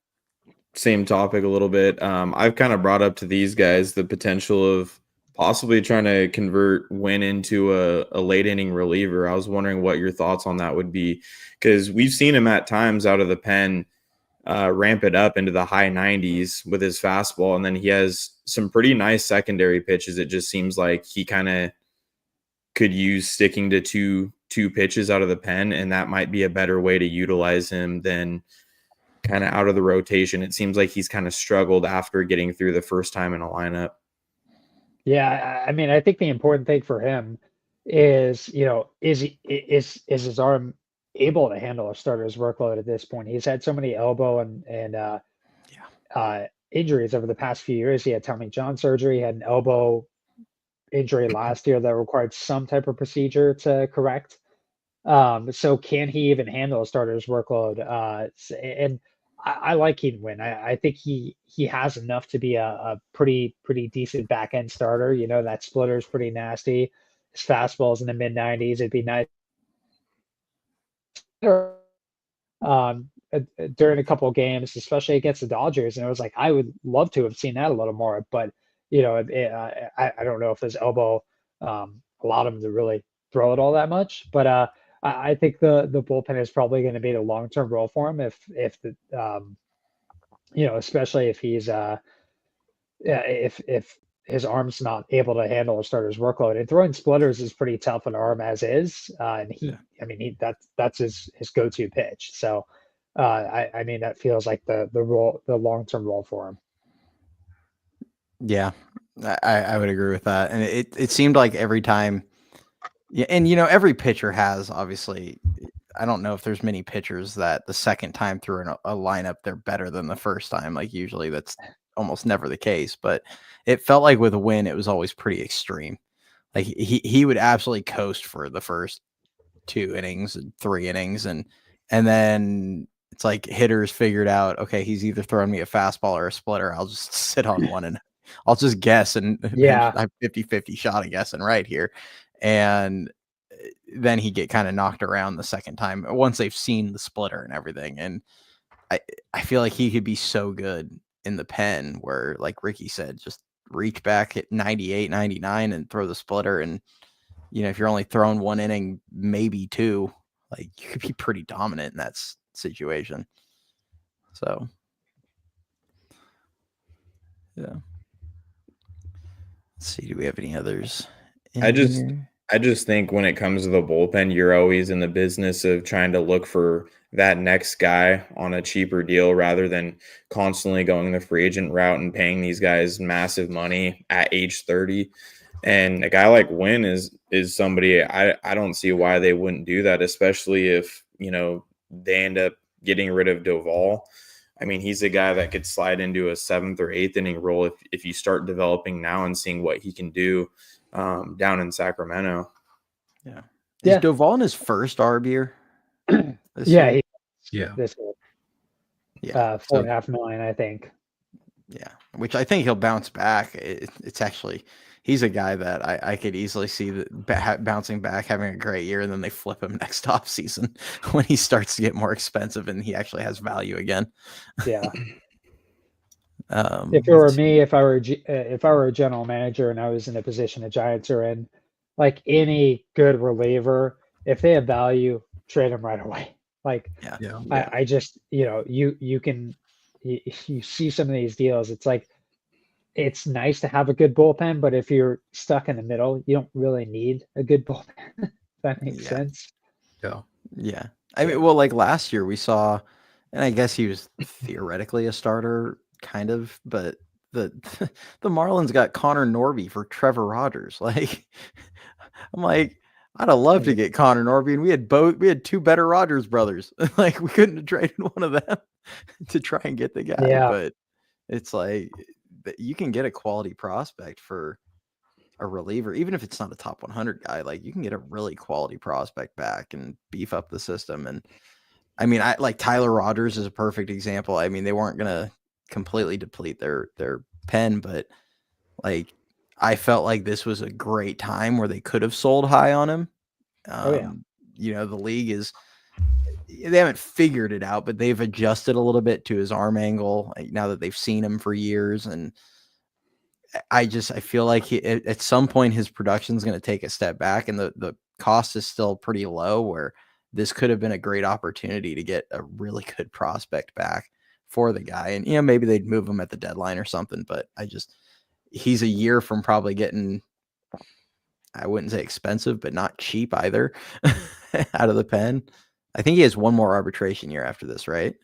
same topic a little bit. I've kind of brought up to these guys the potential of possibly trying to convert Wynn into a late inning reliever. I was wondering what your thoughts on that would be, because we've seen him at times out of the pen ramp it up into the high 90s with his fastball, and then he has some pretty nice secondary pitches. It just seems like he kind of could use sticking to two pitches out of the pen, and that might be a better way to utilize him than kind of out of the rotation. It seems like he's kind of struggled after getting through the first time in a lineup. Yeah, I mean, I think the important thing for him is, is his arm able to handle a starter's workload at this point? He's had so many elbow and injuries over the past few years. He had Tommy John surgery, he had an elbow injury last year that required some type of procedure to correct. So can he even handle a starter's workload? And I like Keaton Wynn. I think he has enough to be a pretty decent back end starter. That splitter is pretty nasty. His fastball's in the mid 90s. It'd be nice. during a couple of games, especially against the Dodgers, and it was like I would love to have seen that a little more, but I don't know if his elbow allowed him to really throw it all that much. But I think the bullpen is probably going to be the long-term role for him if the especially if he's if his arm's not able to handle a starter's workload. And throwing splitters is pretty tough on arm as is. And that's his go-to pitch. So I mean that feels like the long-term role for him. Yeah, I would agree with that. And it seemed like every time, yeah, and every pitcher has, obviously, I don't know if there's many pitchers that the second time through a lineup they're better than the first time. Like usually that's almost never the case, but it felt like with a win it was always pretty extreme. Like he would absolutely coast for the first 2 innings and 3 innings, and then it's like hitters figured out, okay, he's either throwing me a fastball or a splitter. I'll just sit on one and I'll just guess, and Yeah, I'm 50-50 shot of guessing right here. And then he get kind of knocked around the second time once they've seen the splitter and everything. And I feel like he could be so good in the pen where, like Ricky said, just reach back at 98, 99 and throw the splitter. And, if you're only throwing 1 inning, maybe 2, like you could be pretty dominant in that situation. So, yeah. Let's see. Do we have any others? I just think when it comes to the bullpen, you're always in the business of trying to look for that next guy on a cheaper deal rather than constantly going the free agent route and paying these guys massive money at age 30. And a guy like Wynn is somebody I don't see why they wouldn't do that, especially if, they end up getting rid of Doval. I mean, he's a guy that could slide into a 7th or 8th inning role if you start developing now and seeing what he can do down in Sacramento. Yeah. Is Doval in his first ARB year? This year. Yeah. 4.5 million, I think. Yeah, which I think he'll bounce back. It's actually, he's a guy that I could easily see that bouncing back, having a great year, and then they flip him next off season when he starts to get more expensive and he actually has value again. Yeah. If it were me, if I were a general manager and I was in the position the Giants are in, like any good reliever, if they have value, trade them right away. Like, I just, you see some of these deals, it's like, it's nice to have a good bullpen, but if you're stuck in the middle, you don't really need a good bullpen. If that makes sense. Yeah. I mean, well, like last year we saw, and I guess he was theoretically a starter, kind of, but the Marlins got Connor Norby for Trevor Rogers. Like, I'm like, I'd have loved to get Connor Norby, and we had 2 better Rogers brothers. Like, we couldn't have traded one of them to try and get the guy. But it's like you can get a quality prospect for a reliever, even if it's not a top 100 guy. Like, you can get a really quality prospect back and beef up the system. And I mean, I like Tyler Rogers is a perfect example. I mean, they weren't gonna completely deplete their pen, but like, I felt like this was a great time where they could have sold high on him. The league they haven't figured it out, but they've adjusted a little bit to his arm angle now that they've seen him for years. And I feel like at some point his production is going to take a step back, and the cost is still pretty low, where this could have been a great opportunity to get a really good prospect back for the guy. And, maybe they'd move him at the deadline or something, but he's a year from probably getting, I wouldn't say expensive, but not cheap either, out of the pen. I think he has one more arbitration year after this, right?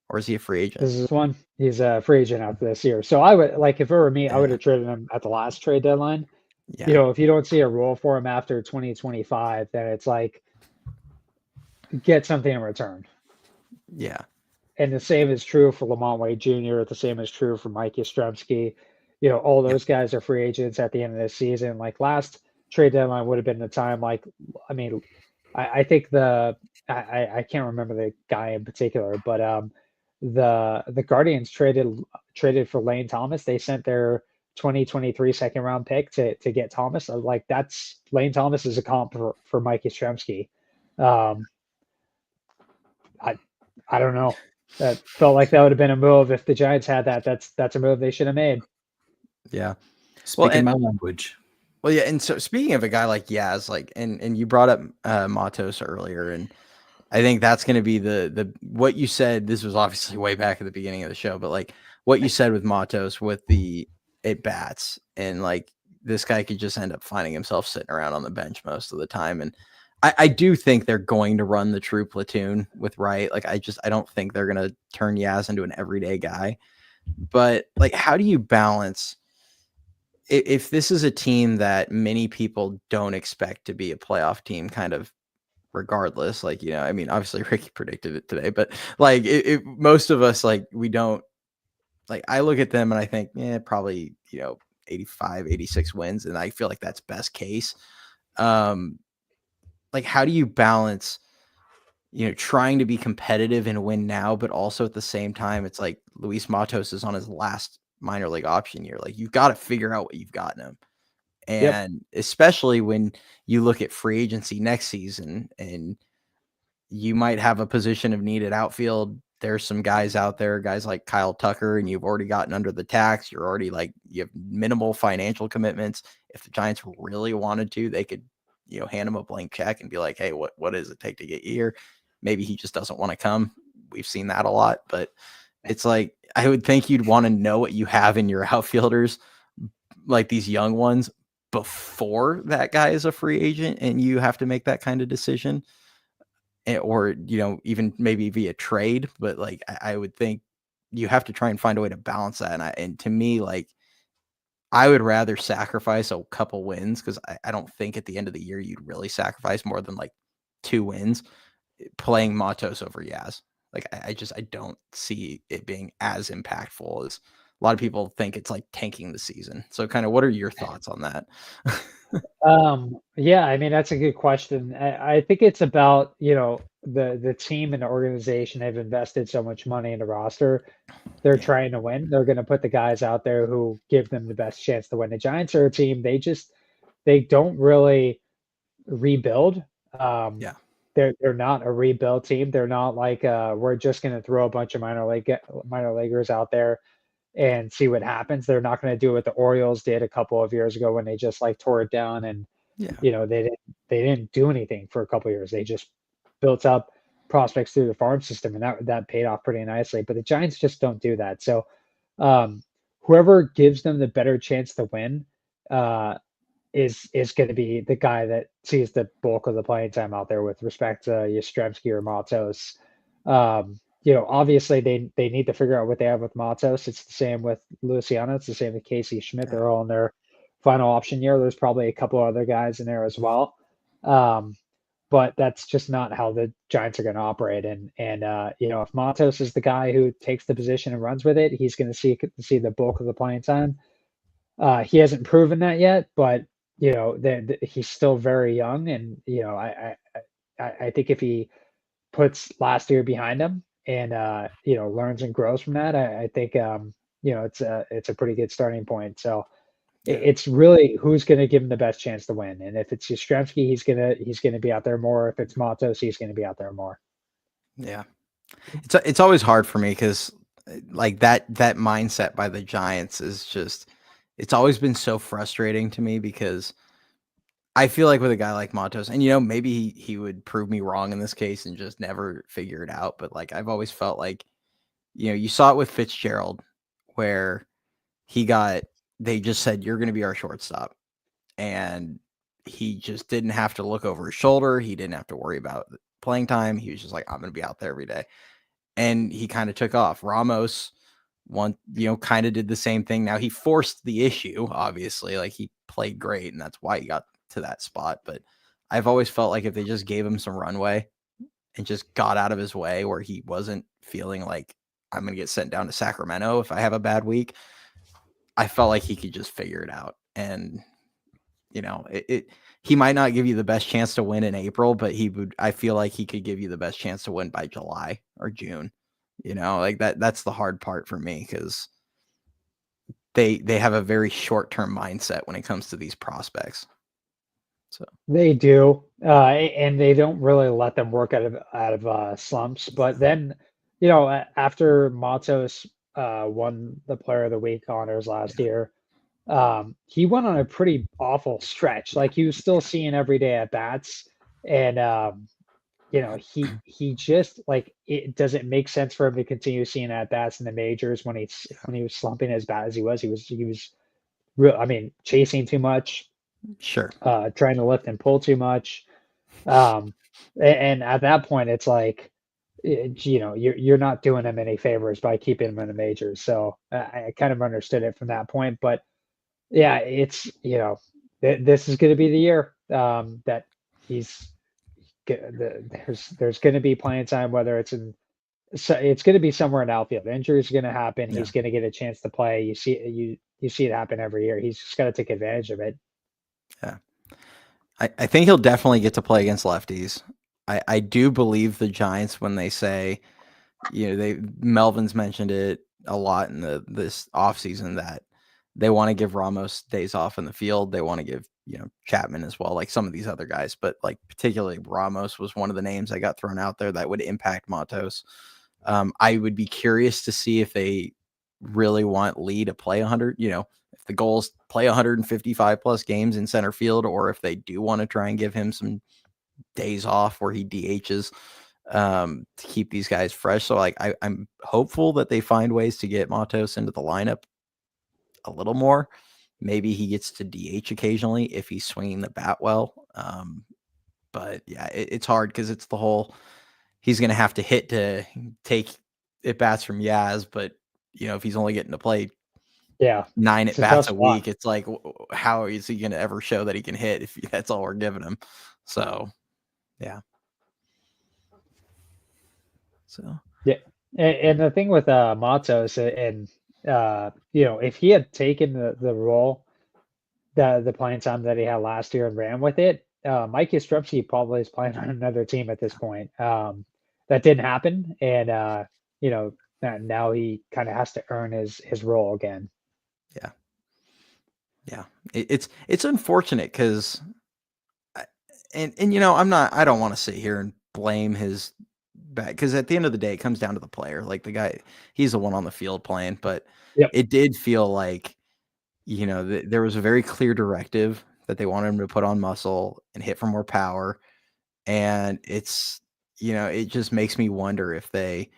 Or is he a free agent? This is one. He's a free agent after this year. So I would, like, if it were me, I would have traded him at the last trade deadline. Yeah. If you don't see a role for him after 2025, then it's like, get something in return. Yeah. And the same is true for Lamont Wade Jr. The same is true for Mike Yastrzemski. All those guys are free agents at the end of this season. Like, last trade deadline would have been the time. Like, I mean, I think I can't remember the guy in particular, but the Guardians traded for Lane Thomas. They sent their 2023 second round pick to get Thomas. Like, that's Lane Thomas is a comp for Mike Yastrzemski. I don't know. That felt like that would have been a move if the Giants had that. That's a move they should have made. Yeah. Speaking my language. Well, yeah, and so speaking of a guy like Yaz, like, and you brought up Matos earlier, and I think that's going to be the what you said. This was obviously way back at the beginning of the show, but like what you said with Matos with the at bats, and like this guy could just end up finding himself sitting around on the bench most of the time. And I do think they're going to run the true platoon with Wright. Like I don't think they're going to turn Yaz into an everyday guy. But like, how do you balance? If this is a team that many people don't expect to be a playoff team, kind of regardless, like, you know, I mean, obviously Ricky predicted it today, but like most of us, like, we don't, like, I look at them and I think, yeah, probably, you know, 85, 86 wins. And I feel like that's best case. Like, how do you balance, you know, trying to be competitive and win now, but also at the same time, it's like Luis Matos is on his last minor league option year. Like, you've got to figure out what you've got in him. And especially when you look at free agency next season and you might have a position of need at outfield. There's some guys out there, guys like Kyle Tucker, and you've already gotten under the tax. You're already like, you have minimal financial commitments. If the Giants really wanted to, they could, you know, hand him a blank check and be like, hey, what does it take to get you here? Maybe he just doesn't want to come. We've seen that a lot, but it's like, I would think you'd want to know what you have in your outfielders, like these young ones, before that guy is a free agent and you have to make that kind of decision, or, you know, even maybe via trade. But like, I would think you have to try and find a way to balance that. And to me, like, I would rather sacrifice a couple wins, because I don't think at the end of the year you'd really sacrifice more than like 2 wins playing Matos over Yaz. Like, I don't see it being as impactful as a lot of people think. It's like tanking the season. So kind of, what are your thoughts on that? Yeah, I mean, that's a good question. I think it's about, you know, the team and the organization have invested so much money in the roster. They're trying to win. They're going to put the guys out there who give them the best chance to win. The Giants are a team, they don't really rebuild. They're not a rebuild team. They're not like we're just going to throw a bunch of minor leaguers out there and see what happens. They're not going to do what the Orioles did a couple of years ago when they just like tore it down, and you know, they didn't do anything for a couple of years. They just built up prospects through the farm system, and that paid off pretty nicely. But the Giants just don't do that. So whoever gives them the better chance to win is going to be the guy that sees the bulk of the playing time out there, with respect to Yastrzemski or Matos. You know, obviously they need to figure out what they have with Matos. It's the same with Luciano. It's the same with Casey Schmidt. They're all in their final option year. There's probably a couple other guys in there as well. But that's just not how the Giants are going to operate. And you know, if Matos is the guy who takes the position and runs with it, he's going to see the bulk of the playing time. He hasn't proven that yet, but you know, he's still very young, and you know, I think if he puts last year behind him and you know, learns and grows from that, I think you know, it's a pretty good starting point. So it's really who's going to give him the best chance to win. And if it's Yastrzemski, he's gonna be out there more. If it's Matos, he's going to be out there more. Yeah, it's always hard for me, because like that mindset by the Giants is just, it's always been so frustrating to me, because I feel like with a guy like Matos, and you know, maybe he would prove me wrong in this case and just never figure it out. But like, I've always felt like, you know, you saw it with Fitzgerald, where they just said, you're going to be our shortstop. And he just didn't have to look over his shoulder. He didn't have to worry about playing time. He was just like, I'm going to be out there every day. And he kind of took off. Ramos, you know, kind of did the same thing. Now he forced the issue, obviously, like he played great, and that's why he got to that spot. But I've always felt like if they just gave him some runway and just got out of his way, where he wasn't feeling like, I'm going to get sent down to Sacramento if I have a bad week, I felt like he could just figure it out. And, you know, he might not give you the best chance to win in April, but I feel like he could give you the best chance to win by July or June. You know, like that's the hard part for me, because they have a very short-term mindset when it comes to these prospects. So they do, and they don't really let them work out of slumps. But then after Matos won the Player of the Week honors last year, he went on a pretty awful stretch. Like he was still seeing every day at bats, and he just like it doesn't make sense for him to continue seeing at bats in the majors when he was slumping as bad as he was. He was real. I mean, chasing too much, Sure. trying to lift and pull too much. And at that point, it's like, you're not doing him any favors by keeping him in the majors. So I kind of understood it from that point. But yeah, it's this is going to be the year that he's there's going to be playing time, whether it's it's going to be somewhere in outfield. Injuries are going to happen. Yeah. He's going to get a chance to play. You see it happen every year. He's just got to take advantage of it. Yeah. I think he'll definitely get to play against lefties. I do believe the Giants when they say, Melvin's mentioned it a lot in this offseason that they want to give Ramos days off in the field. They want to give, Chapman as well, like some of these other guys, but like particularly Ramos was one of the names that got thrown out there that would impact Matos. I would be curious to see if they really want Lee to play 100, if the goal is play 155 plus games in center field, or if they do want to try and give him some days off where he DHs to keep these guys fresh. So like I'm hopeful that they find ways to get Matos into the lineup a little more. Maybe he gets to DH occasionally if he's swinging the bat well. But yeah, it's hard because it's the whole he's going to have to hit to take at bats from Yaz, but if he's only getting to play 9 at bats a week, it's like how is he going to ever show that he can hit if that's all we're giving him? So yeah. So yeah, and the thing with Matos and if he had taken the role, the playing time that he had last year and ran with it, Mike Yastrzemski probably is playing on another team at this point. That didn't happen, and now he kind of has to earn his role again. Yeah, it's unfortunate because, and I don't want to sit here and blame his back because at the end of the day, it comes down to the player. Like the guy, he's the one on the field playing, but it did feel like, there was a very clear directive that they wanted him to put on muscle and hit for more power. And it's, it just makes me wonder if they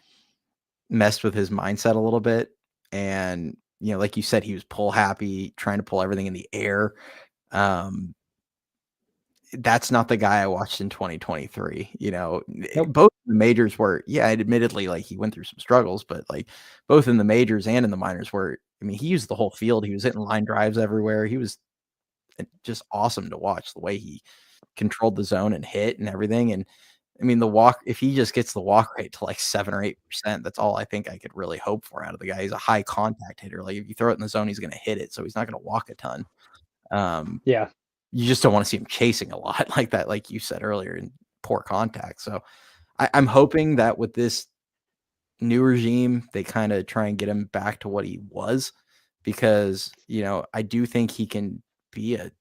messed with his mindset a little bit. And, like you said, he was pull happy, trying to pull everything in the air. That's not the guy I watched in 2023. Both the majors were, admittedly, like he went through some struggles, but like both in the majors and in the minors were, he used the whole field. He was hitting line drives everywhere. He was just awesome to watch the way he controlled the zone and hit and everything. And the walk, if he just gets the walk rate to like 7 or 8%, that's all I think I could really hope for out of the guy. He's a high contact hitter. Like if you throw it in the zone, he's going to hit it. So he's not going to walk a ton. You just don't want to see him chasing a lot like that, like you said earlier, in poor contact. So I'm hoping that with this new regime, they kind of try and get him back to what he was, because, I do think he can be a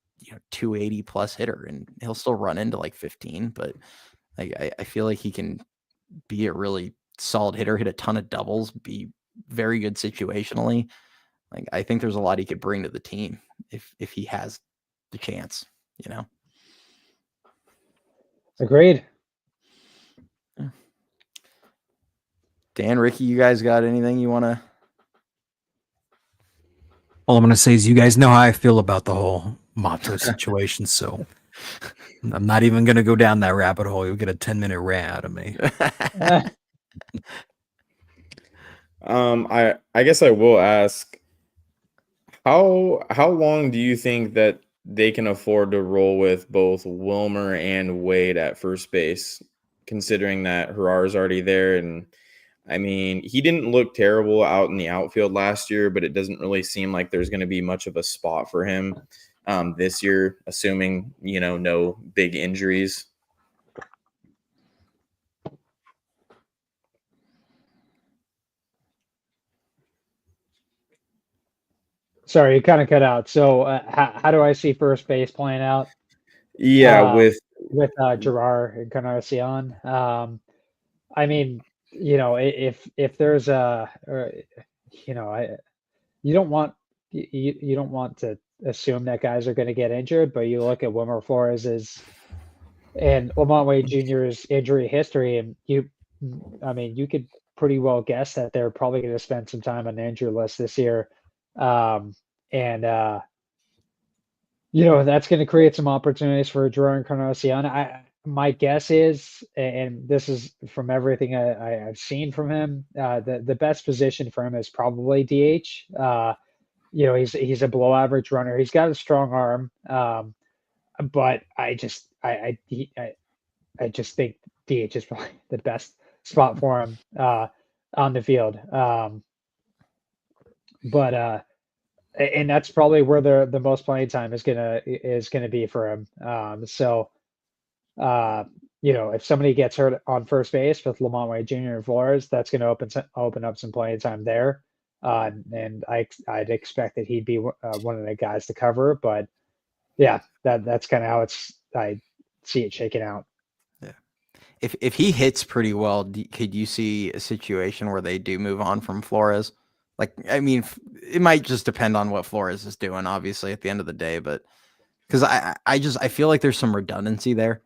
280 plus hitter and he'll still run into like 15, but I feel like he can be a really solid hitter, hit a ton of doubles, be very good situationally. Like I think there's a lot he could bring to the team if he has the chance, Agreed. Dan, Ricky, you guys got anything you want to? All I'm going to say is you guys know how I feel about the whole Matos situation, so I'm not even going to go down that rabbit hole. You'll get a 10-minute rant out of me. I guess I will ask, how long do you think that they can afford to roll with both Wilmer and Wade at first base, considering that Harar's already there? And he didn't look terrible out in the outfield last year, but it doesn't really seem like there's going to be much of a spot for him this year, assuming, no big injuries. Sorry, you kind of cut out. So how do I see first base playing out? Yeah, with Gerard and Encarnacion. if there's you don't want you don't want to assume that guys are going to get injured, but you look at Wilmer Flores's and Lamont Wade Jr.'s injury history, and you could pretty well guess that they're probably going to spend some time on the injury list this year, and that's going to create some opportunities for Gerard Encarnacion. My guess is, and this is from everything I've seen from him, the best position for him is probably DH. He's a below average runner. He's got a strong arm, but I just think DH is probably the best spot for him on the field. And that's probably where the most playing time is gonna be for him. If somebody gets hurt on first base with Lamont Wade Jr. and Flores, that's gonna open up some playing time there. And I'd expect that he'd be one of the guys to cover. But yeah, that's kind of how I see it shaking out. Yeah, if he hits pretty well, could you see a situation where they do move on from Flores? Like, I mean, it might just depend on what Flores is doing, obviously, at the end of the day. But because I feel like there's some redundancy there.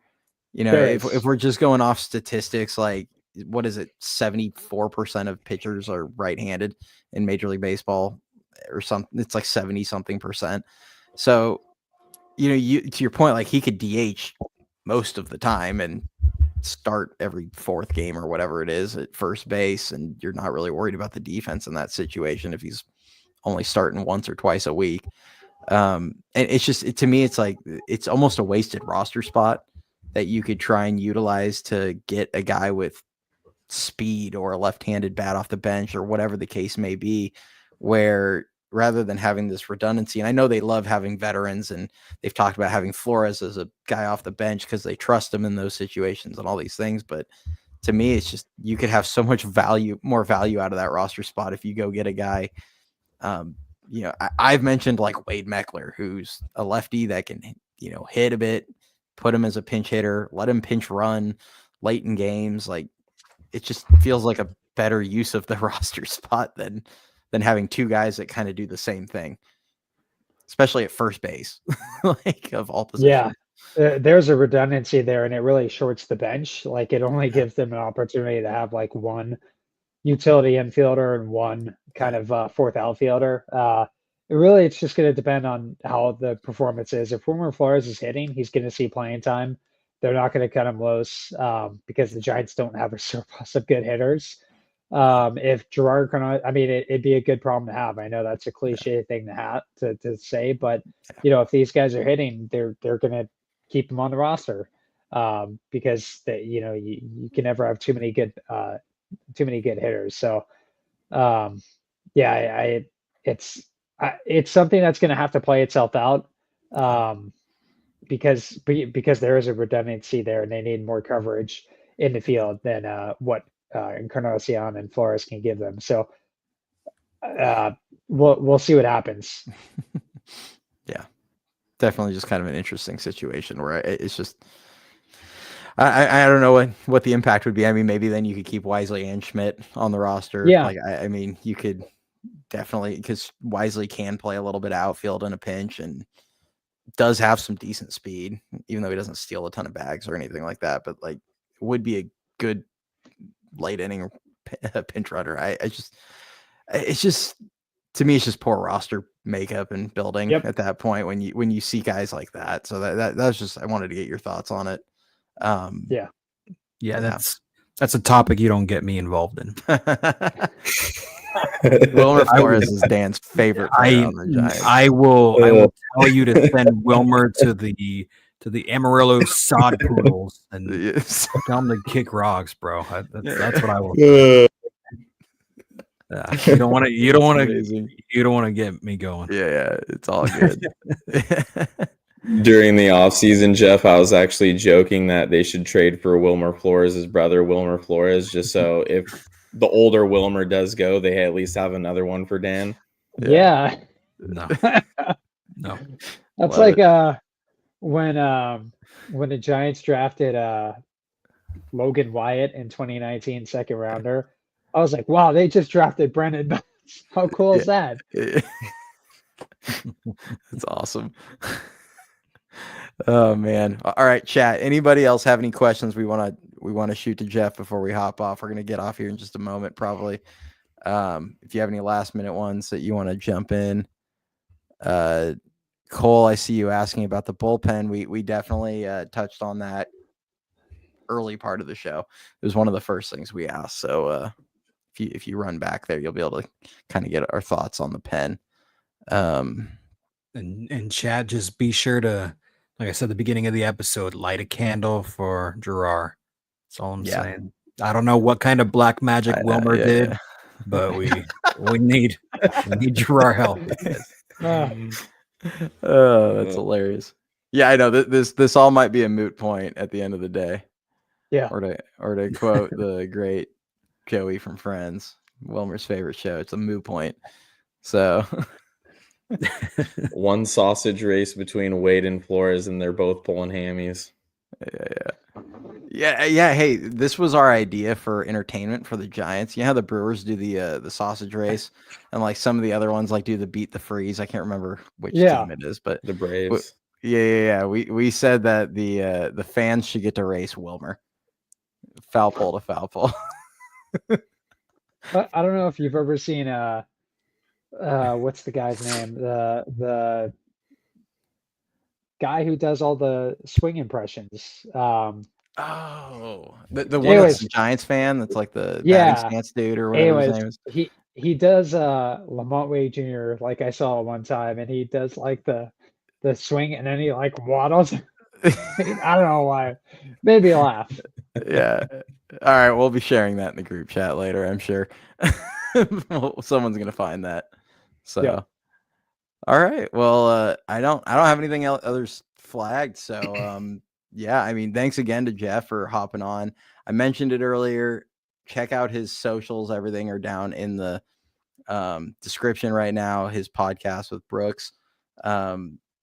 If we're just going off statistics, like, what is it? 74% of pitchers are right-handed in Major League Baseball, or something. It's like 70-something%. So, to your point, like, he could DH most of the time and start every fourth game or whatever it is at first base, and you're not really worried about the defense in that situation if he's only starting once or twice a week. And it's just, to me, it's like, it's almost a wasted roster spot that you could try and utilize to get a guy with speed or a left-handed bat off the bench or whatever the case may be, where rather than having this redundancy, and I know they love having veterans, and they've talked about having Flores as a guy off the bench because they trust him in those situations and all these things. But to me, it's just, you could have so much more value out of that roster spot if you go get a guy. I've mentioned like Wade Meckler, who's a lefty that can, hit a bit, put him as a pinch hitter, let him pinch run late in games. Like, it just feels like a better use of the roster spot than having two guys that kind of do the same thing, especially at first base, like, of all positions. Yeah, there's a redundancy there, and it really shorts the bench. Like, it only gives them an opportunity to have like one utility infielder and one kind of fourth outfielder. It's just going to depend on how the performance is. If Wilmer Flores is hitting, he's going to see playing time. They're not going to cut him loose because the Giants don't have a surplus of good hitters. If Gerard it'd be a good problem to have. I know that's a cliche thing to say, but if these guys are hitting, they're going to keep them on the roster because you can never have too many good hitters. So it's something that's going to have to play itself out because there is a redundancy there, and they need more coverage in the field than what Encarnacion and Flores can give them. So we'll see what happens. Yeah, definitely just kind of an interesting situation where it's just, I don't know what the impact would be. I mean, maybe then you could keep Wisely and Schmidt on the roster. Yeah. Like, I mean, you could definitely, because Wisely can play a little bit of outfield in a pinch and does have some decent speed, even though he doesn't steal a ton of bags or anything like that. But like, would be a good late inning pinch runner. It's just, to me, it's just poor roster makeup and building at that point when you see guys like that. So that's just, I wanted to get your thoughts on it. That's a topic you don't get me involved in. Wilmer Flores is Dan's favorite player on the Giants. I will tell you to send Wilmer to the Amarillo sod poodles and tell them to kick rocks, bro. That's what I will. You don't want to get me going. Yeah, it's all good. During the offseason, Jeff, I was actually joking that they should trade for Wilmer Flores' brother, Wilmer Flores, just so if the older Wilmer does go, they at least have another one for Dan. Yeah. No. That's like when the Giants drafted Logan Wyatt in 2019 second rounder. I was like, wow, they just drafted Brennan Betts. How cool is that? That's awesome. Oh man. All right, chat. Anybody else have any questions we want to shoot to Jeff before we hop off? We're going to get off here in just a moment, probably. If you have any last minute ones that you want to jump in. Cole, I see you asking about the bullpen. We definitely touched on that early part of the show. It was one of the first things we asked. So if you run back there, you'll be able to kind of get our thoughts on the pen. And Chad, just be sure to, like I said at the beginning of the episode, light a candle for Gerard. That's all I'm saying. I don't know what kind of black magic Wilmer did, but we need Gerard help. Oh, that's hilarious. Yeah, I know this all might be a moot point at the end of the day. Yeah. Or to quote the great Joey from Friends, Wilmer's favorite show, it's a moot point. So one sausage race between Wade and Flores, and they're both pulling hammies. Yeah. Hey, this was our idea for entertainment for the Giants. You know how the Brewers do the sausage race, and like some of the other ones like do the beat the freeze. I can't remember which team it is, but the Braves. Yeah. We said that the fans should get to race Wilmer. Foul pole to foul pole. I don't know if you've ever seen what's the guy's name? The guy who does all the swing impressions. The one that's the Giants fan. That's like the batting stance dude or whatever his name is. He does Lamont Wade Jr. like I saw one time, and he does like the swing, and then he like waddles. I don't know why. Made me laugh. Yeah. All right, we'll be sharing that in the group chat later, I'm sure. Someone's gonna find that. So yeah. All right. Well, I don't have anything others flagged. So yeah, I mean, thanks again to Jeff for hopping on. I mentioned it earlier. Check out his socials. Everything are down in the description right now. His podcast with Brooks.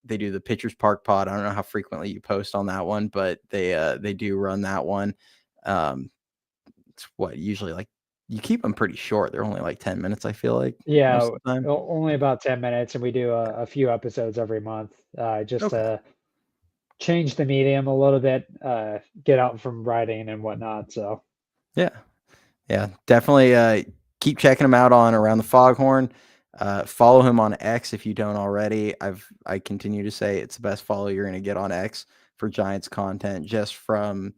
They do the Pitchers Park pod. I don't know how frequently you post on that one, but they do run that one. It's what usually like you keep them pretty short. They're only like 10 minutes, I feel like. Yeah, only about 10 minutes, and we do a few episodes every month just to change the medium a little bit, get out from writing and whatnot. So yeah, definitely keep checking him out on Around the Foghorn. Follow him on X if you don't already. I continue to say it's the best follow you're going to get on X for Giants content, just from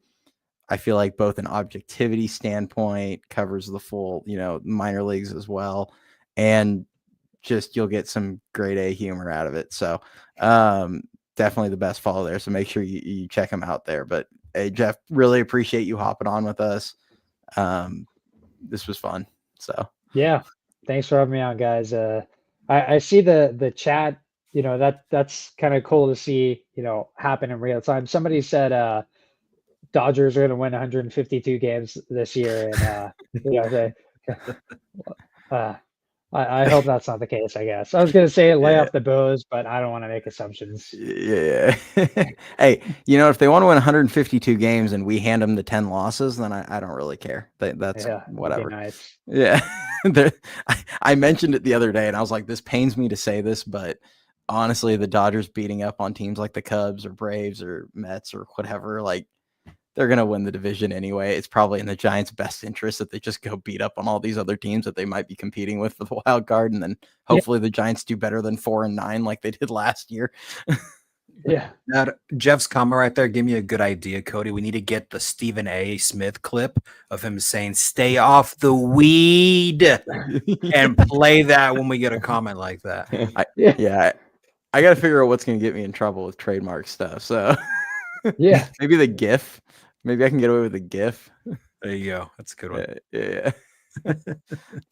I feel like both an objectivity standpoint, covers the full, minor leagues as well, and just you'll get some grade A humor out of it. So definitely the best follow there. So make sure you check him out there. But hey, Jeff, really appreciate you hopping on with us. This was fun. So yeah, thanks for having me on, guys. I see the chat. That's kind of cool to see. Happen in real time. Somebody said Dodgers are going to win 152 games this year, and I hope that's not the case. I guess I was going to say lay off the Bows, but I don't want to make assumptions. Yeah. Hey, if they want to win 152 games and we hand them the 10 losses, then I don't really care. That's whatever. Nice. Yeah. I mentioned it the other day, and I was like, this pains me to say this, but honestly, the Dodgers beating up on teams like the Cubs or Braves or Mets or whatever, like, they're going to win the division anyway. It's probably in the Giants' best interest that they just go beat up on all these other teams that they might be competing with for the wild card. And then hopefully the Giants do better than 4-9 like they did last year. Yeah. Now, Jeff's comment right there gave me a good idea, Cody. We need to get the Stephen A. Smith clip of him saying, "Stay off the weed," and play that when we get a comment like that. I got to figure out what's going to get me in trouble with trademark stuff. So yeah, maybe the GIF. Maybe I can get away with a GIF. There you go. That's a good one. Yeah.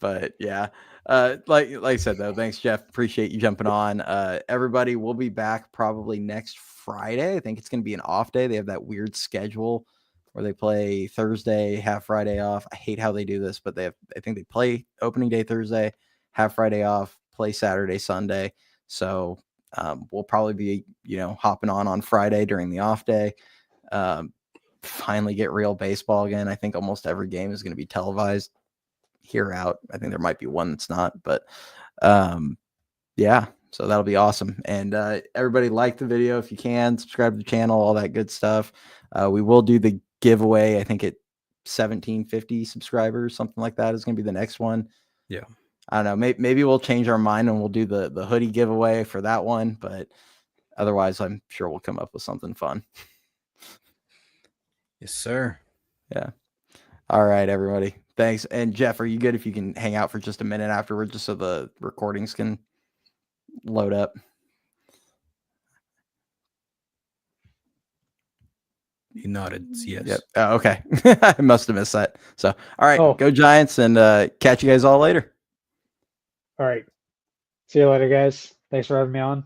But yeah, like I said though, thanks Jeff. Appreciate you jumping on. Everybody, we'll be back probably next Friday. I think it's going to be an off day. They have that weird schedule where they play Thursday, have Friday off. I hate how they do this, but I think they play opening day Thursday, have Friday off, play Saturday, Sunday. So we'll probably be hopping on Friday during the off day. finally get real baseball again. I think almost every game is going to be televised here out. I think there might be one that's not, but yeah, so that'll be awesome. And everybody like the video if you can, subscribe to the channel, all that good stuff. We will do the giveaway. I think at 1750 subscribers, something like that is going to be the next one. Yeah. I don't know. Maybe we'll change our mind and we'll do the hoodie giveaway for that one, but otherwise I'm sure we'll come up with something fun. Yes, sir. Yeah. All right, everybody. Thanks. And Jeff, are you good if you can hang out for just a minute afterward, just so the recordings can load up? He nodded. Yes. Yep. Oh, okay. I must have missed that. So, all right, Oh. Go Giants, and catch you guys all later. All right. See you later, guys. Thanks for having me on.